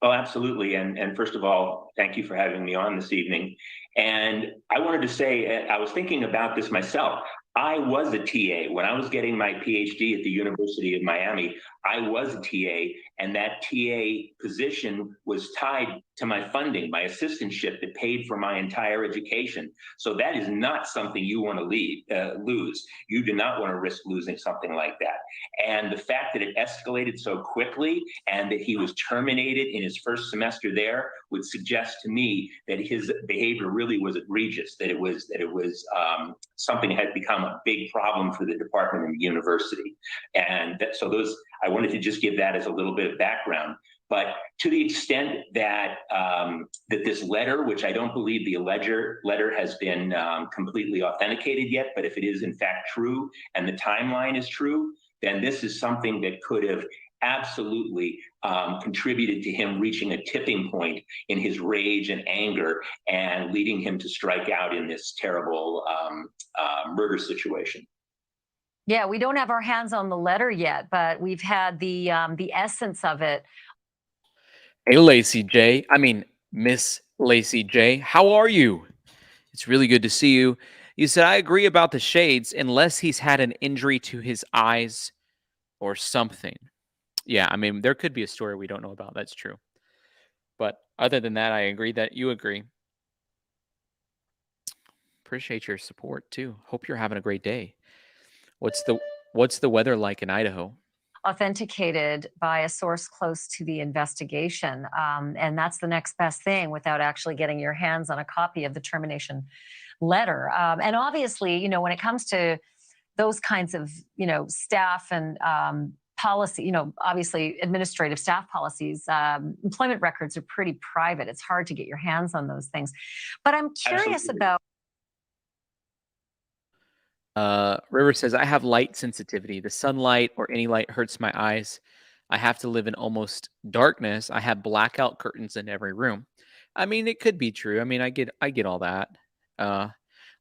Oh, absolutely. And first of all, thank you for having me on this evening. And I wanted to say, I was thinking about this myself. I was a TA. When I was getting my PhD at the University of Miami, I was a TA, and that TA position was tied to my funding, my assistantship that paid for my entire education. So that is not something you want to lose. You do not want to risk losing something like that. And the fact that it escalated so quickly and that he was terminated in his first semester there would suggest to me that his behavior really was egregious, that it was something that had become a big problem for the department and the university. And so I wanted to just give that as a little bit of background. But to the extent that that this letter, which I don't believe the letter has been completely authenticated yet, but if it is in fact true and the timeline is true, then this is something that could have absolutely contributed to him reaching a tipping point in his rage and anger and leading him to strike out in this terrible murder situation. Yeah, we don't have our hands on the letter yet, but we've had the essence of it. Hey, Lacey J. I mean, Miss Lacey J. How are you? It's really good to see you. You said, I agree about the shades unless he's had an injury to his eyes or something. Yeah, I mean, there could be a story we don't know about. That's true. But other than that, I agree that you agree. Appreciate your support, too. Hope you're having a great day. What's the weather like in Idaho? Authenticated by a source close to the investigation. And that's the next best thing without actually getting your hands on a copy of the termination letter. And obviously, you know, when it comes to those kinds of, you know, staff and policy, you know, obviously administrative staff policies, employment records are pretty private. It's hard to get your hands on those things. But I'm curious about. River says, I have light sensitivity. The sunlight or any light hurts my eyes. I have to live in almost darkness. I have blackout curtains in every room. I mean, it could be true. I mean, I get all that.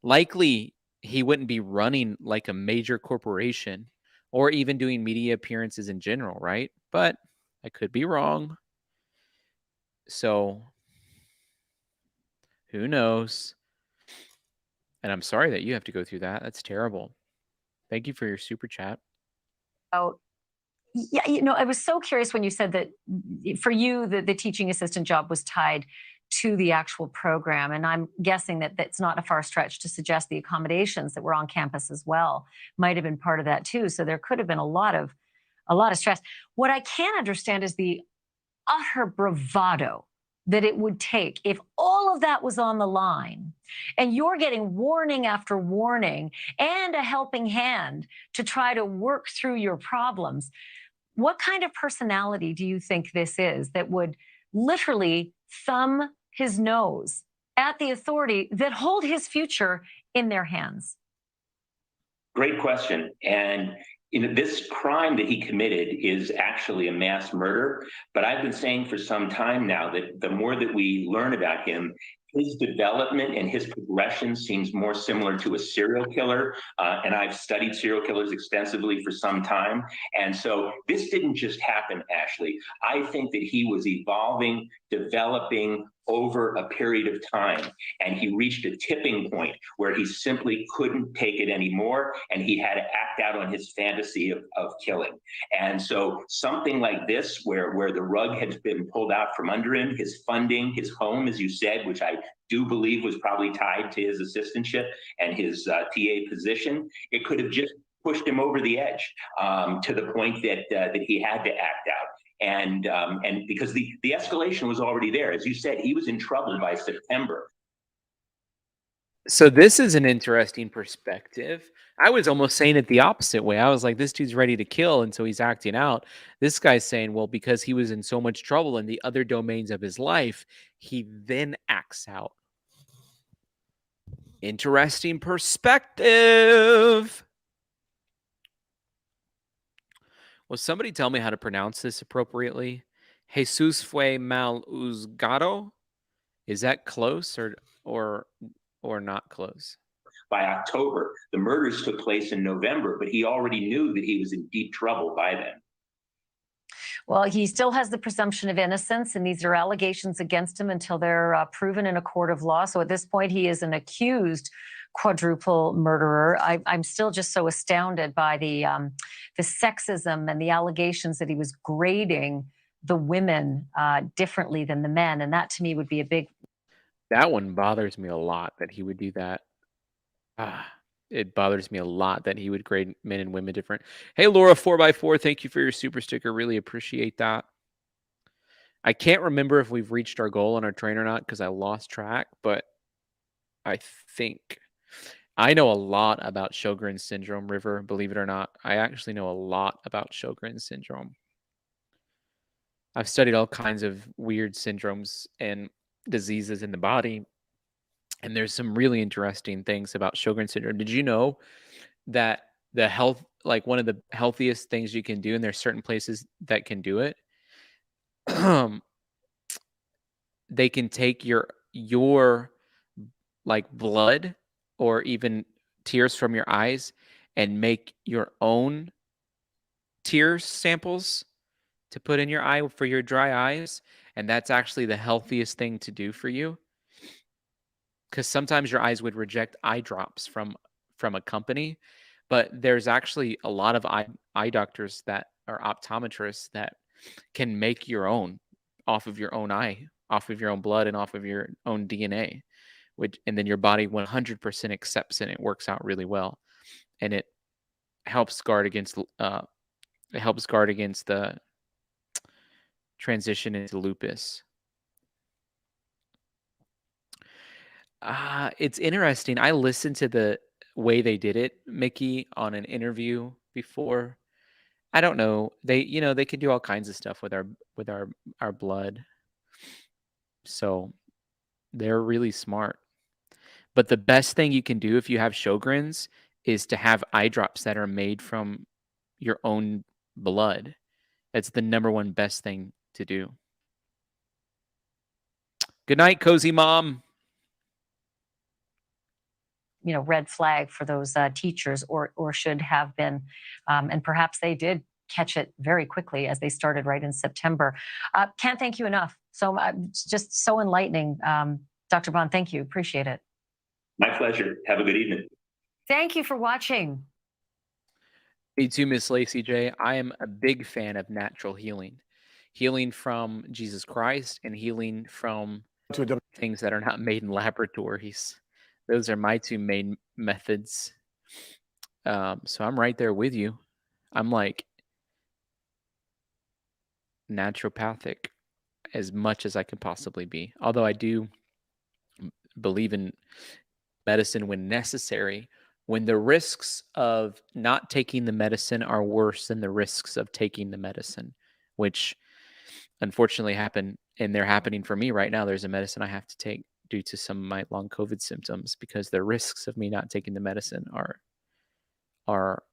Likely he wouldn't be running like a major corporation or even doing media appearances in general, right? But I could be wrong. So who knows? And I'm sorry that you have to go through that. That's terrible. Thank you for your super chat. Oh, yeah, I was so curious when you said that for you, the teaching assistant job was tied to the actual program. And I'm guessing that that's not a far stretch to suggest the accommodations that were on campus as well might have been part of that too. So there could have been a lot of stress. What I can't understand is the utter bravado that it would take if all of that was on the line and you're getting warning after warning and a helping hand to try to work through your problems. What kind of personality do you think this is that would literally thumb his nose at the authority that hold his future in their hands? Great question. And this crime that he committed is actually a mass murder. But I've been saying for some time now that the more that we learn about him, his development and his progression seems more similar to a serial killer. And I've studied serial killers extensively for some time. And so this didn't just happen, Ashley. I think that he was evolving, developing over a period of time. And he reached a tipping point where he simply couldn't take it anymore. And he had to act out on his fantasy of killing. And so something like this, where the rug had been pulled out from under him, his funding, his home, as you said, which I do believe was probably tied to his assistantship and his TA position, it could have just pushed him over the edge to the point that he had to act out. And because the escalation was already there. As you said, he was in trouble by September. So this is an interesting perspective. I was almost saying it the opposite way. I was like, this dude's ready to kill, and so he's acting out. This guy's saying, well, because he was in so much trouble in the other domains of his life, he then acts out. Interesting perspective. Will somebody tell me how to pronounce this appropriately? Jesus fue mal juzgado. Is that close or not close? By October, the murders took place in November, but he already knew that he was in deep trouble by then. Well, he still has the presumption of innocence, and these are allegations against him until they're proven in a court of law. So at this point, he is an accused quadruple murderer. I'm still just so astounded by the sexism and the allegations that he was grading the women differently than the men. And that to me would be a big... That one bothers me a lot that he would do that. It bothers me a lot that he would grade men and women different. Hey, Laura 4x4, thank you for your super sticker. Really appreciate that. I can't remember if we've reached our goal on our train or not because I lost track, but I think I know a lot about Sjogren's syndrome, River, believe it or not. I actually know a lot about Sjogren's syndrome. I've studied all kinds of weird syndromes and diseases in the body. And there's some really interesting things about Sjogren's syndrome. Did you know that one of the healthiest things you can do, and there's certain places that can do it, they can take your like blood or even tears from your eyes and make your own tear samples to put in your eye for your dry eyes. And that's actually the healthiest thing to do for you. Because sometimes your eyes would reject eye drops from a company, but there's actually a lot of eye doctors that are optometrists that can make your own off of your own eye, off of your own blood, and off of your own DNA, and then your body 100% accepts it. And it works out really well, and it helps guard against the transition into lupus. It's interesting. I listened to the way they did it, Mickey, on an interview before. I don't know. They can do all kinds of stuff with our blood. So they're really smart. But the best thing you can do if you have Sjogren's is to have eye drops that are made from your own blood. That's the number one best thing to do. Good night, Cozy Mom. red flag for those teachers, or should have been, and perhaps they did catch it very quickly as they started right in September. Can't thank you enough. So just so enlightening. Dr. Bond, thank you. Appreciate it. My pleasure. Have a good evening. Thank you for watching. Me too, Miss Lacey J. I am a big fan of natural healing. Healing from Jesus Christ and healing from things that are not made in laboratories. Those are my two main methods. So I'm right there with you. I'm like naturopathic as much as I can possibly be. Although I do believe in medicine when necessary, when the risks of not taking the medicine are worse than the risks of taking the medicine, which unfortunately happen, and they're happening for me right now. There's a medicine I have to take due to some of my long COVID symptoms because the risks of me not taking the medicine are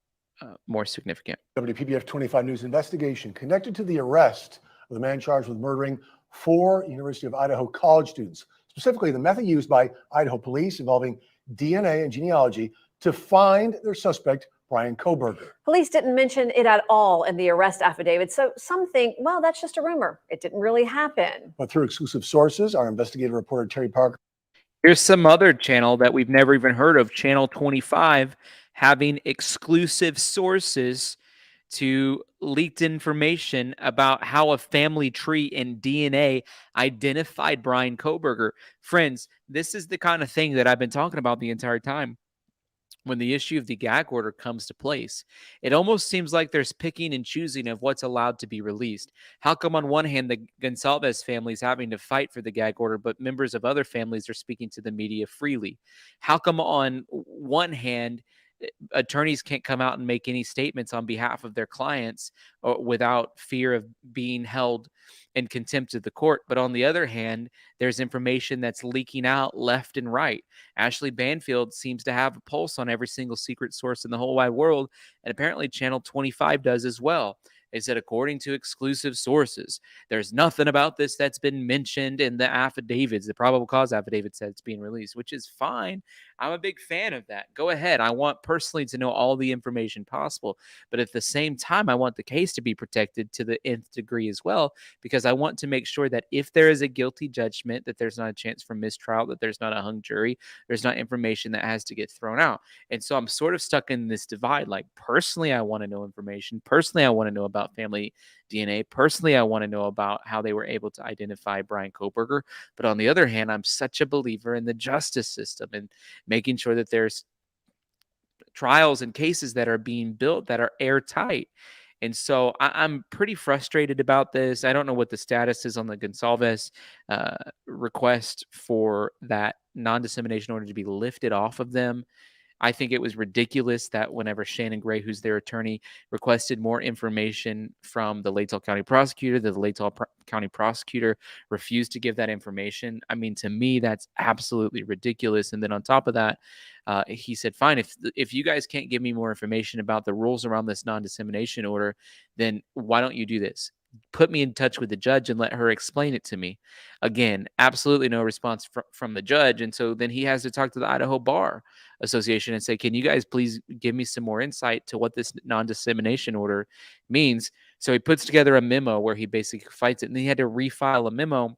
more significant. WPBF 25 News investigation connected to the arrest of the man charged with murdering 4 University of Idaho college students, specifically the method used by Idaho police involving DNA and genealogy to find their suspect, Bryan Kohberger. Police didn't mention it at all in the arrest affidavit, so some think, well, that's just a rumor. It didn't really happen. But through exclusive sources, our investigative reporter Terry Parker. Here's some other channel that we've never even heard of, Channel 25, having exclusive sources to leaked information about how a family tree and DNA identified Bryan Kohberger. Friends, this is the kind of thing that I've been talking about the entire time. When the issue of the gag order comes to place, it almost seems like there's picking and choosing of what's allowed to be released. How come on one hand, the Gonsalves family is having to fight for the gag order, but members of other families are speaking to the media freely? How come on one hand, attorneys can't come out and make any statements on behalf of their clients without fear of being held in contempt of the court? But on the other hand, there's information that's leaking out left and right. Ashley Banfield seems to have a pulse on every single secret source in the whole wide world, and apparently Channel 25 does as well. They said, according to exclusive sources, there's nothing about this that's been mentioned in the affidavits. The probable cause affidavit said it's being released, which is fine. I'm a big fan of that. Go ahead. I want personally to know all the information possible. But at the same time, I want the case to be protected to the nth degree as well, because I want to make sure that if there is a guilty judgment, that there's not a chance for mistrial, that there's not a hung jury, there's not information that has to get thrown out. And so I'm sort of stuck in this divide. Like, personally, I want to know information. Personally, I want to know about family DNA. Personally, I want to know about how they were able to identify Bryan Kohberger. But on the other hand, I'm such a believer in the justice system and making sure that there's trials and cases that are being built that are airtight. And so I'm pretty frustrated about this. I don't know what the status is on the Gonsalves request for that non-dissemination order to be lifted off of them. I think it was ridiculous that whenever Shannon Gray, who's their attorney, requested more information from the Latell County prosecutor, the Latell County prosecutor refused to give that information. I mean, to me, that's absolutely ridiculous. And then on top of that, he said, fine, if you guys can't give me more information about the rules around this non-dissemination order, then why don't you do this? Put me in touch with the judge and let her explain it to me. Again, absolutely no response from the judge. And so then he has to talk to the Idaho Bar Association and say, can you guys please give me some more insight to what this non-dissemination order means? So he puts together a memo where he basically fights it, and then he had to refile a memo.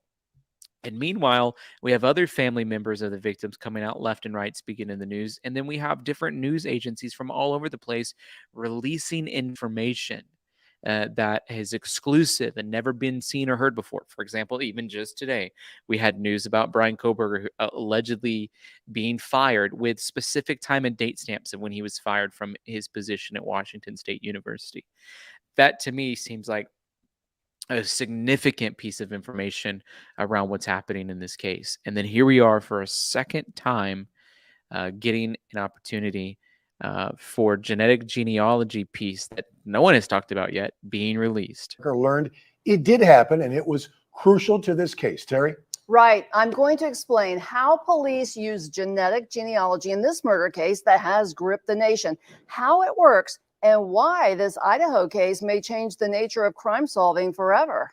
And meanwhile, we have other family members of the victims coming out left and right speaking in the news. And then we have different news agencies from all over the place releasing information that is exclusive and never been seen or heard before. For example, even just today, we had news about Bryan Kohberger allegedly being fired with specific time and date stamps of when he was fired from his position at Washington State University. That to me seems like a significant piece of information around what's happening in this case. And then here we are for a second time getting an opportunity for genetic genealogy piece that no one has talked about yet being released. Learned it did happen, and it was crucial to this case. Terry? Right. I'm going to explain how police use genetic genealogy in this murder case that has gripped the nation, how it works, and why this Idaho case may change the nature of crime solving forever.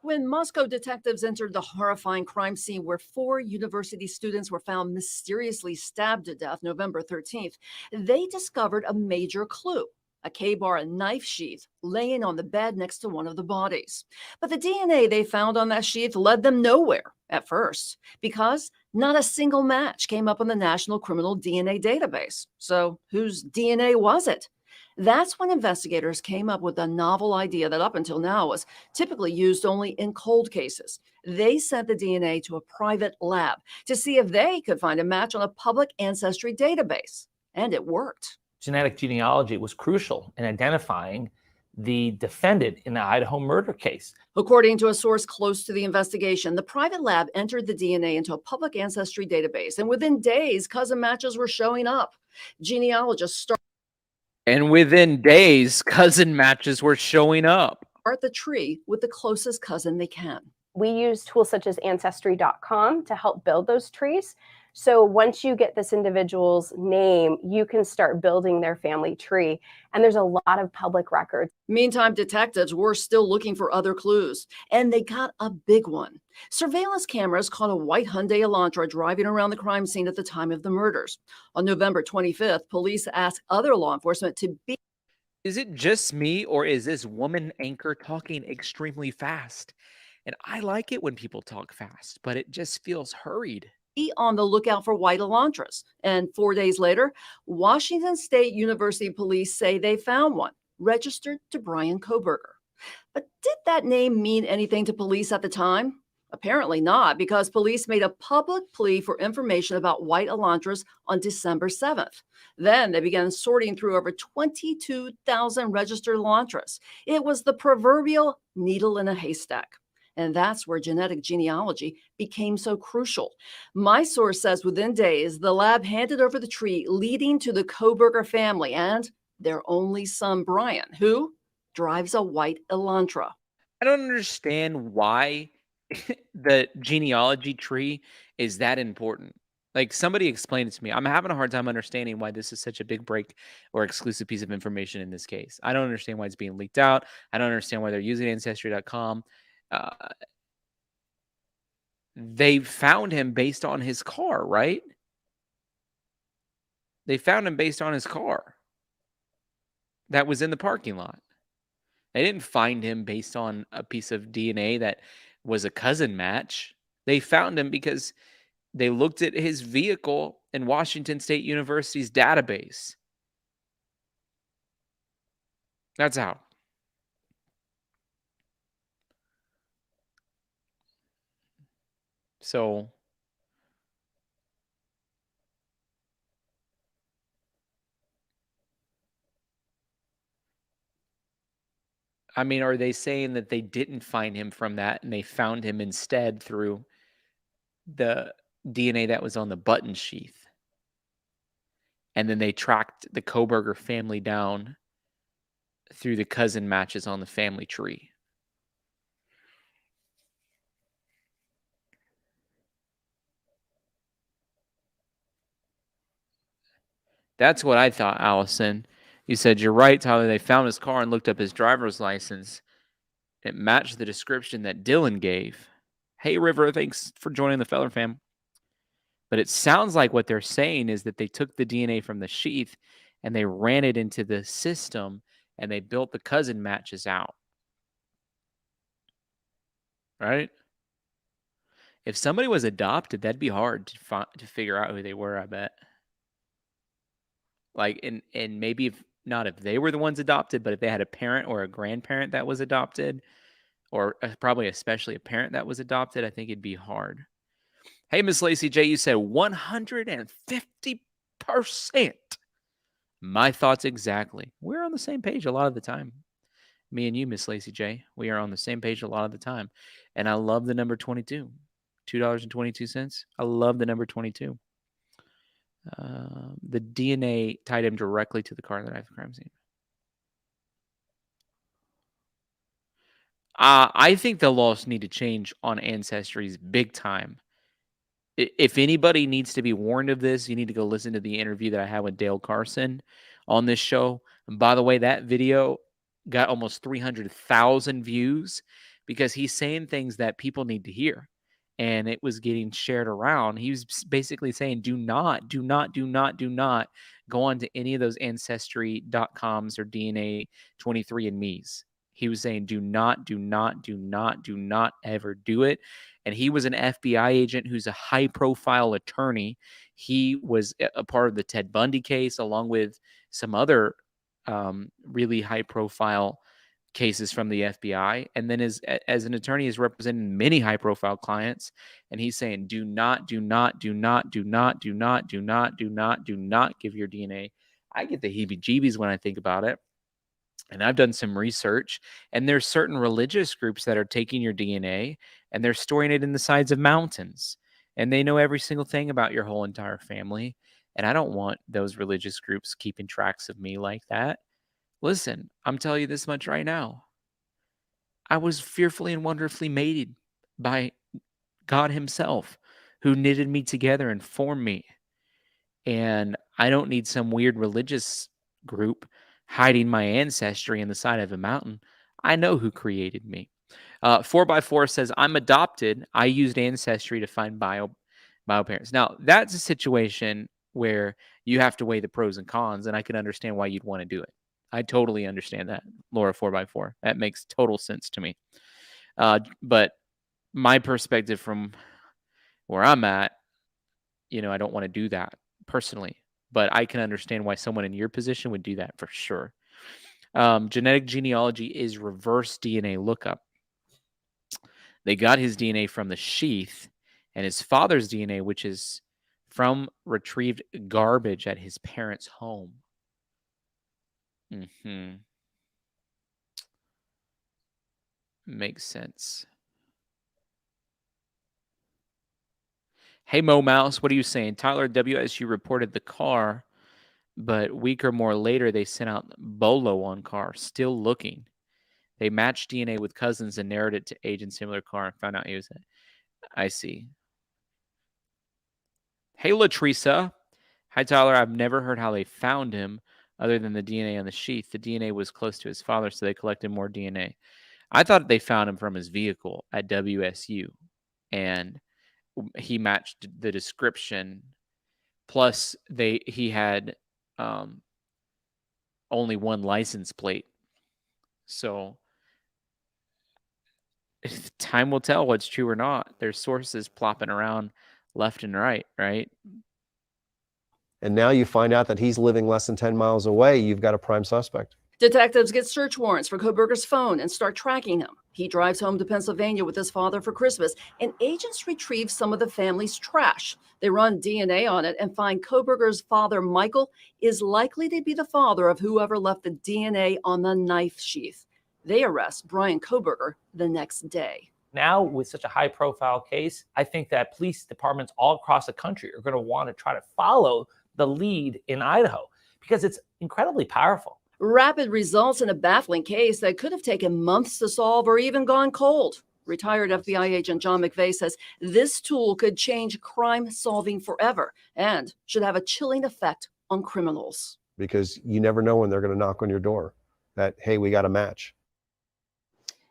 When Moscow detectives entered the horrifying crime scene where 4 university students were found mysteriously stabbed to death November 13th, they discovered a major clue. A K-bar and knife sheath laying on the bed next to one of the bodies. But the DNA they found on that sheath led them nowhere at first because not a single match came up on the National Criminal DNA Database. So whose DNA was it? That's when investigators came up with a novel idea that up until now was typically used only in cold cases. They sent the DNA to a private lab to see if they could find a match on a public ancestry database. And it worked. Genetic genealogy was crucial in identifying the defendant in the Idaho murder case. According to a source close to the investigation, the private lab entered the DNA into a public ancestry database, and within days, cousin matches were showing up. Genealogists start the tree with the closest cousin they can. We use tools such as Ancestry.com to help build those trees. So once you get this individual's name, you can start building their family tree. And there's a lot of public records. Meantime, detectives were still looking for other clues, and they got a big one. Surveillance cameras caught a white Hyundai Elantra driving around the crime scene at the time of the murders. On November 25th, police asked other law enforcement to be. Is it just me, or is this woman anchor talking extremely fast? And I like it when people talk fast, but it just feels hurried. On the lookout for white Elantras. And 4 days later, Washington State University police say they found one, registered to Bryan Kohberger. But did that name mean anything to police at the time? Apparently not, because police made a public plea for information about white Elantras on December 7th. Then they began sorting through over 22,000 registered Elantras. It was the proverbial needle in a haystack. And that's where genetic genealogy became so crucial. My source says within days, the lab handed over the tree leading to the Kohberger family and their only son, Bryan, who drives a white Elantra. I don't understand why the genealogy tree is that important. Like, somebody explain it to me. I'm having a hard time understanding why this is such a big break or exclusive piece of information in this case. I don't understand why it's being leaked out. I don't understand why they're using Ancestry.com. They found him based on his car, right? They found him based on his car that was in the parking lot. They didn't find him based on a piece of DNA that was a cousin match. They found him because they looked at his vehicle in Washington State University's database. That's how. So I mean, are they saying that they didn't find him from that and they found him instead through the DNA that was on the button sheath? And then they tracked the Kohberger family down through the cousin matches on the family tree. That's what I thought, Allison. You said, you're right, Tyler. They found his car and looked up his driver's license. It matched the description that Dylan gave. Hey, River, thanks for joining the Feller fam. But it sounds like what they're saying is that they took the DNA from the sheath and they ran it into the system and they built the cousin matches out. Right? If somebody was adopted, that'd be hard to figure out who they were, I bet. Like, and maybe if not if they were the ones adopted, but if they had a parent or a grandparent that was adopted, or probably especially a parent that was adopted, I think it'd be hard. Hey, Miss Lacey J, you said 150%. My thoughts exactly. We're on the same page a lot of the time. Me and you, Miss Lacey J, we are on the same page a lot of the time. And I love the number 22, $2.22. I love the number 22. The DNA tied him directly to the car that I have the crime scene. I think the laws need to change on ancestries big time. If anybody needs to be warned of this, you need to go listen to the interview that I had with Dale Carson on this show. And by the way, that video got almost 300,000 views because he's saying things that people need to hear. And it was getting shared around. He was basically saying, do not go on to any of those ancestry.coms or DNA 23andMe's. He was saying, do not ever do it. And he was an FBI agent who's a high profile attorney. He was a part of the Ted Bundy case, along with some other really high profile cases from the FBI. And then as an attorney is representing many high profile clients. And he's saying, do not give your DNA. I get the heebie-jeebies when I think about it. And I've done some research, and there's certain religious groups that are taking your DNA and they're storing it in the sides of mountains, and they know every single thing about your whole entire family. And I don't want those religious groups keeping tracks of me like that. Listen, I'm telling you this much right now. I was fearfully and wonderfully made by God himself, who knitted me together and formed me. And I don't need some weird religious group hiding my ancestry in the side of a mountain. I know who created me. 4x4 says, I'm adopted. I used Ancestry to find bio parents. Now, that's a situation where you have to weigh the pros and cons, and I can understand why you'd want to do it. I totally understand that, Laura 4x4. That makes total sense to me. But my perspective from where I'm at, I don't want to do that personally. But I can understand why someone in your position would do that for sure. Genetic genealogy is reverse DNA lookup. They got his DNA from the sheath, and his father's DNA, which is from retrieved garbage at his parents' home. Makes sense. Hey, Mo Mouse, what are you saying? Tyler WSU reported the car, but a week or more later, they sent out Bolo on car, still looking. They matched DNA with cousins and narrowed it to age and similar car and found out he was it. I see. Hey, Latresa. Hi, Tyler. I've never heard how they found him other than the DNA on the sheath. The DNA was close to his father, so they collected more DNA. I thought they found him from his vehicle at WSU, and he matched the description. Plus, he had only one license plate. So time will tell what's true or not. There's sources plopping around left and right, right? And now you find out that he's living less than 10 miles away. You've got a prime suspect. Detectives get search warrants for Kohberger's phone and start tracking him. He drives home to Pennsylvania with his father for Christmas, and agents retrieve some of the family's trash. They run DNA on it and find Kohberger's father, Michael, is likely to be the father of whoever left the DNA on the knife sheath. They arrest Bryan Kohberger the next day. Now, with such a high-profile case, I think that police departments all across the country are going to want to try to follow the lead in Idaho because it's incredibly powerful. Rapid results in a baffling case that could have taken months to solve or even gone cold. Retired FBI agent John McVeigh says this tool could change crime solving forever and should have a chilling effect on criminals. Because you never know when they're going to knock on your door that, hey, we got a match.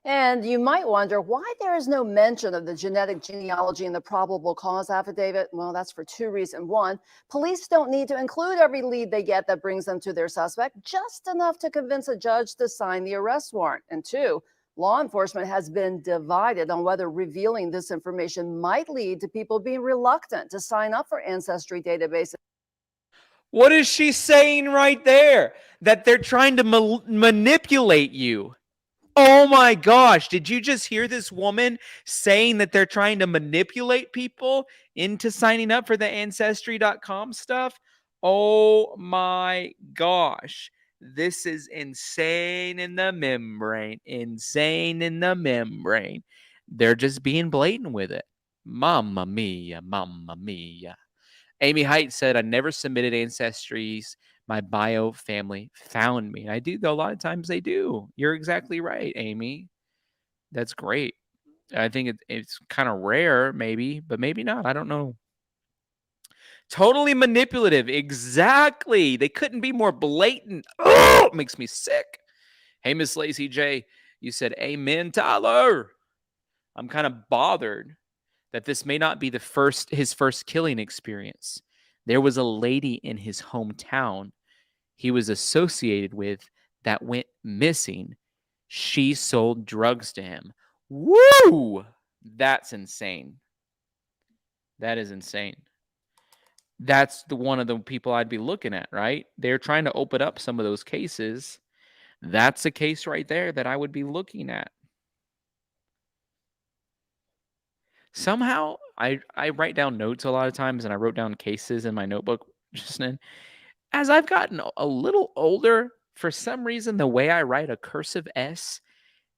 And you might wonder why there is no mention of the genetic genealogy in the probable cause affidavit. Well, that's for two reasons. One, police don't need to include every lead they get that brings them to their suspect, just enough to convince a judge to sign the arrest warrant. And two, law enforcement has been divided on whether revealing this information might lead to people being reluctant to sign up for ancestry databases. What is she saying right there? That they're trying to manipulate you. Oh my gosh, did you just hear this woman saying that they're trying to manipulate people into signing up for the Ancestry.com stuff? Oh my gosh, this is insane in the membrane, insane in the membrane. They're just being blatant with it. Mamma mia, mamma mia. Amy Height said, I never submitted Ancestries. My bio family found me. I do, though. A lot of times they do. You're exactly right, Amy. That's great. I think it's kind of rare, maybe, but maybe not. I don't know. Totally manipulative. Exactly. They couldn't be more blatant. Oh, it makes me sick. Hey, Miss Lacey J, you said, amen, Tyler. I'm kind of bothered that this may not be his first killing experience. There was a lady in his hometown he was associated with that went missing. She sold drugs to him. Woo! That's insane. That is insane. That's one of the people I'd be looking at, right? They're trying to open up some of those cases. That's a case right there that I would be looking at. Somehow, I write down notes a lot of times, and I wrote down cases in my notebook just then. As I've gotten a little older, for some reason, the way I write a cursive S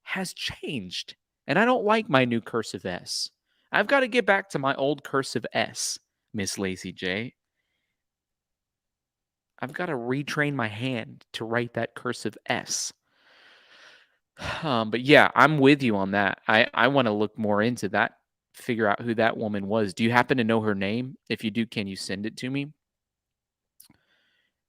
has changed. And I don't like my new cursive S. I've got to get back to my old cursive S, Miss Lazy J. I've got to retrain my hand to write that cursive S. But yeah, I'm with you on that. I want to look more into that, figure out who that woman was. Do you happen to know her name? If you do, can you send it to me?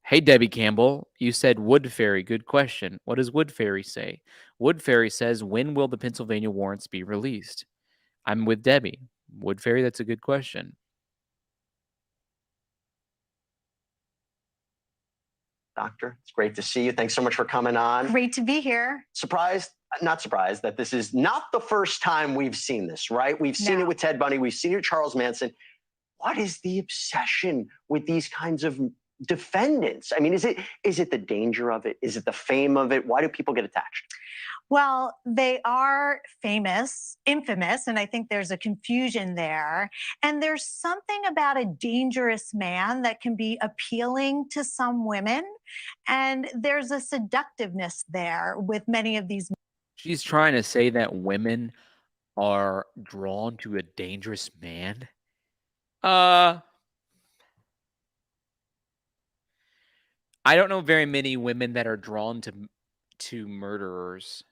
Hey, Debbie Campbell, you said Wood Fairy. Good question. What does Wood Fairy say? Wood Fairy says, when will the Pennsylvania warrants be released? I'm with Debbie. Wood Fairy, that's a good question. Doctor, it's great to see you. Thanks so much for coming on. Great to be here. Surprised, not surprised, that this is not the first time we've seen this, right? We've seen it with Ted Bundy. We've seen it with Charles Manson. What is the obsession with these kinds of defendants? I mean, is it the danger of it? Is it the fame of it? Why do people get attached? Well, they are famous, infamous, and I think there's a confusion there. And there's something about a dangerous man that can be appealing to some women. And there's a seductiveness there with many of these. She's trying to say that women are drawn to a dangerous man. I don't know very many women that are drawn to murderers.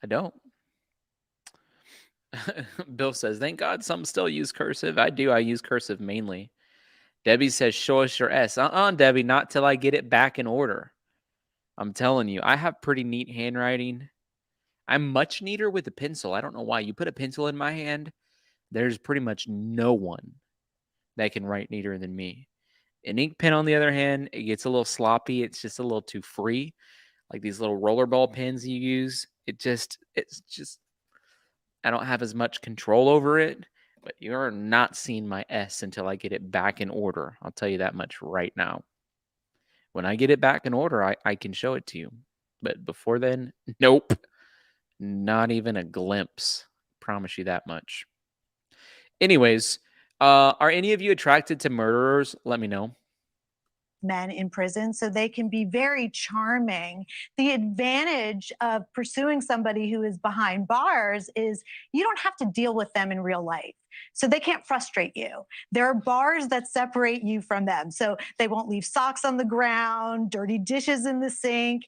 I don't. Bill says, thank God some still use cursive. I do. I use cursive mainly. Debbie says, show us your S. Debbie, not till I get it back in order. I'm telling you, I have pretty neat handwriting. I'm much neater with a pencil. I don't know why. You put a pencil in my hand, there's pretty much no one that can write neater than me. An ink pen, on the other hand, it gets a little sloppy. It's just a little too free. Like these little rollerball pens you use. It's just, I don't have as much control over it. But you're not seeing my S until I get it back in order. I'll tell you that much right now. When I get it back in order, I can show it to you. But before then, nope. Not even a glimpse. Promise you that much. Anyways, are any of you attracted to murderers? Let me know. Men in prison, so they can be very charming. The advantage of pursuing somebody who is behind bars is you don't have to deal with them in real life. So they can't frustrate you. There are bars that separate you from them. So they won't leave socks on the ground, dirty dishes in the sink.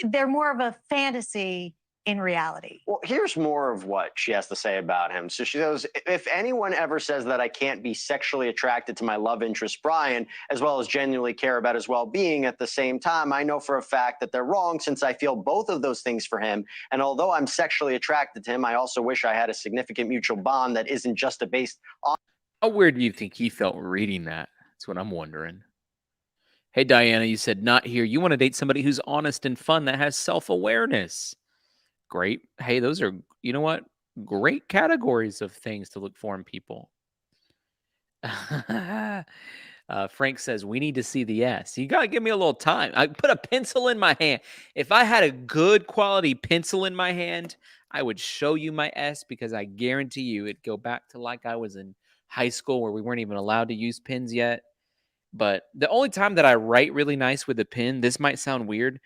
They're more of a fantasy in reality. Well, here's more of what she has to say about him. So she goes, if anyone ever says that I can't be sexually attracted to my love interest, Bryan, as well as genuinely care about his well-being at the same time, I know for a fact that they're wrong, since I feel both of those things for him. And although I'm sexually attracted to him, I also wish I had a significant mutual bond that isn't just based on. How weird do you think he felt reading that? That's what I'm wondering. Hey, Diana, you said not here. You want to date somebody who's honest and fun, that has self-awareness. Great. Hey, those are, you know what? Great categories of things to look for in people. Frank says, we need to see the S. You got to give me a little time. I put a pencil in my hand. If I had a good quality pencil in my hand, I would show you my S, because I guarantee you it'd go back to like I was in high school where we weren't even allowed to use pens yet. But the only time that I write really nice with a pen, this might sound weird,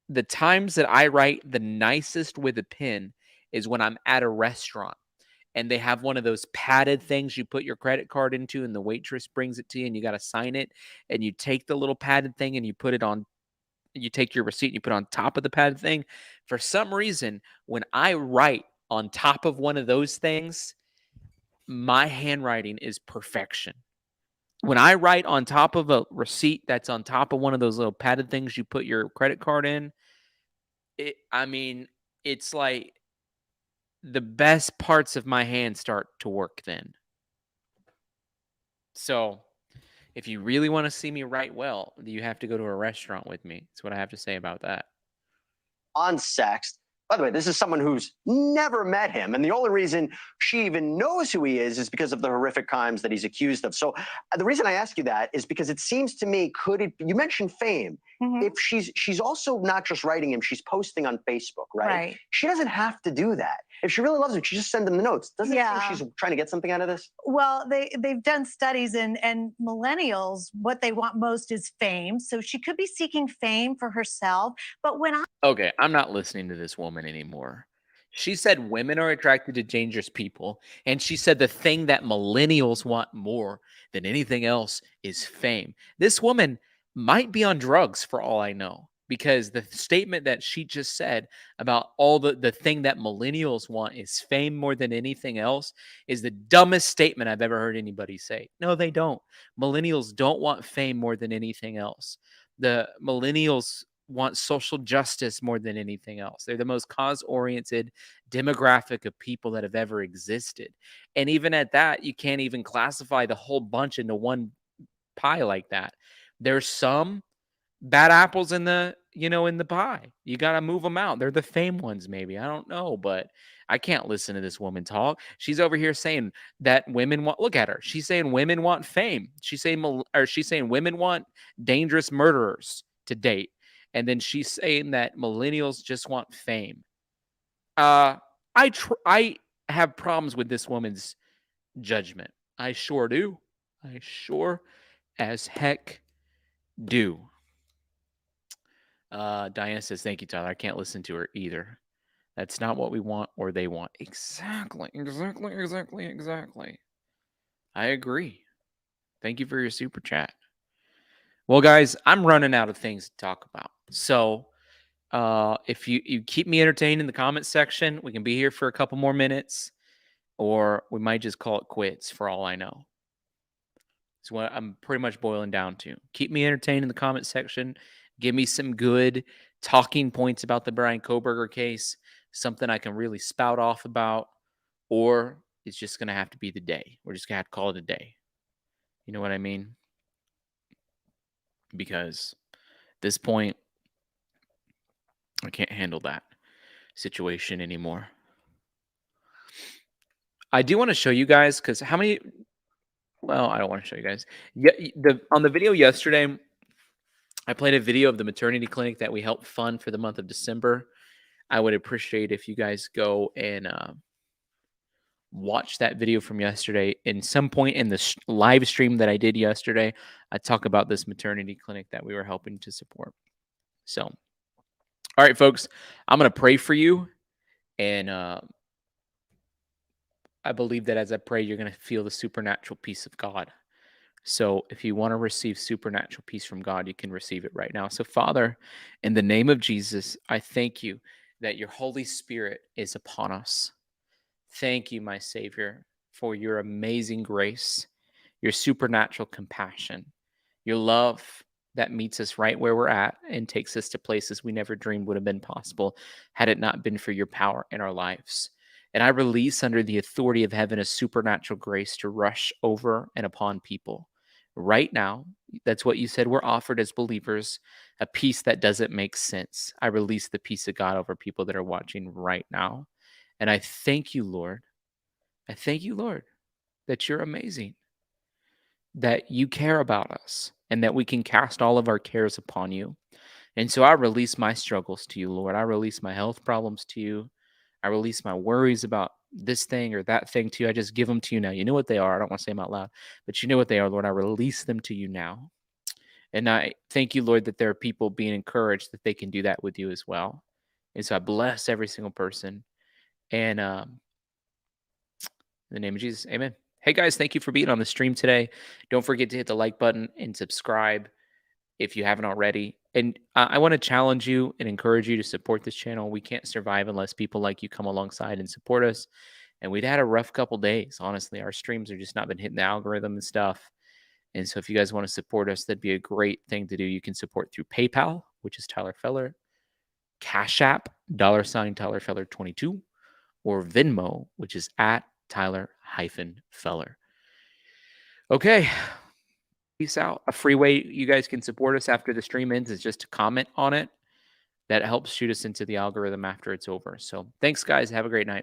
the times that I write the nicest with a pen is when I'm at a restaurant and they have one of those padded things you put your credit card into and the waitress brings it to you and you got to sign it, and you take the little padded thing and you put it on, you take your receipt and you put it on top of the padded thing. For some reason, when I write on top of one of those things, my handwriting is perfection. When I write on top of a receipt that's on top of one of those little padded things you put your credit card in, I mean, it's like the best parts of my hand start to work then. So if you really want to see me write well, you have to go to a restaurant with me. That's what I have to say about that. On sex. By the way, this is someone who's never met him. And the only reason she even knows who he is because of the horrific crimes that he's accused of. So the reason I ask you that is because it seems to me, you mentioned fame. If she's also not just writing him, she's posting on Facebook, right? She doesn't have to do that. If she really loves him, she just send him the notes. Doesn't it seem she's trying to get something out of this? Well, they've done studies, and millennials, what they want most is fame. So she could be seeking fame for herself. But when Okay, I'm not listening to this woman anymore. She said women are attracted to dangerous people. And she said the thing that millennials want more than anything else is fame. This woman might be on drugs for all I know, because the statement that she just said about all the thing that millennials want is fame more than anything else is the dumbest statement I've ever heard anybody say. No, they don't. Millennials don't want fame more than anything else. The millennials want social justice more than anything else. They're the most cause-oriented demographic of people that have ever existed. And even at that, you can't even classify the whole bunch into one pie like that. There's some bad apples in the pie. You got to move them out. They're the fame ones, maybe. I don't know, but I can't listen to this woman talk. She's over here saying that women want, look at her. She's saying women want fame. She's saying women want dangerous murderers to date. And then she's saying that millennials just want fame. I have problems with this woman's judgment. I sure do. I sure as heck do. Diana says, thank you, Tyler. I can't listen to her either. That's not what we want or they want. Exactly. I agree. Thank you for your super chat. Well, guys, I'm running out of things to talk about. So if you keep me entertained in the comments section, we can be here for a couple more minutes, or we might just call it quits for all I know. It's what I'm pretty much boiling down to. Keep me entertained in the comment section. Give me some good talking points about the Bryan Kohberger case, something I can really spout off about, or it's just going to have to be the day. We're just going to have to call it a day. You know what I mean? Because at this point, I can't handle that situation anymore. I do want to show you guys, because how many... Well, I don't want to show you guys. On the video yesterday, I played a video of the maternity clinic that we helped fund for the month of December. I would appreciate if you guys go and watch that video from yesterday. In some point in the live stream that I did yesterday, I talk about this maternity clinic that we were helping to support. So, all right, folks, I'm going to pray for you. And I believe that as I pray, you're going to feel the supernatural peace of God. So if you want to receive supernatural peace from God, you can receive it right now. So Father, in the name of Jesus, I thank you that your Holy Spirit is upon us. Thank you, my Savior, for your amazing grace, your supernatural compassion, your love that meets us right where we're at and takes us to places we never dreamed would have been possible had it not been for your power in our lives. And I release under the authority of heaven a supernatural grace to rush over and upon people. Right now, that's what you said we're offered as believers, a peace that doesn't make sense. I release the peace of God over people that are watching right now. And I thank you, Lord. I thank you, Lord, that you're amazing, that you care about us, and that we can cast all of our cares upon you. And so I release my struggles to you, Lord. I release my health problems to you. I release my worries about this thing or that thing to you. I just give them to you now. You know what they are. I don't want to say them out loud, but you know what they are, Lord. I release them to you now. And I thank you, Lord, that there are people being encouraged that they can do that with you as well. And so I bless every single person. And in the name of Jesus, amen. Hey, guys, thank you for being on the stream today. Don't forget to hit the like button and subscribe if you haven't already. And I want to challenge you and encourage you to support this channel. We can't survive unless people like you come alongside and support us. And we'd had a rough couple days. Honestly, our streams are just not been hitting the algorithm and stuff. And so if you guys want to support us, that'd be a great thing to do. You can support through PayPal, which is Tyler Feller, Cash App, $Tyler Feller 22, or Venmo, which is at Tyler-Feller. Okay. Peace out. A free way you guys can support us after the stream ends is just to comment on it. That helps shoot us into the algorithm after it's over. So thanks, guys. Have a great night.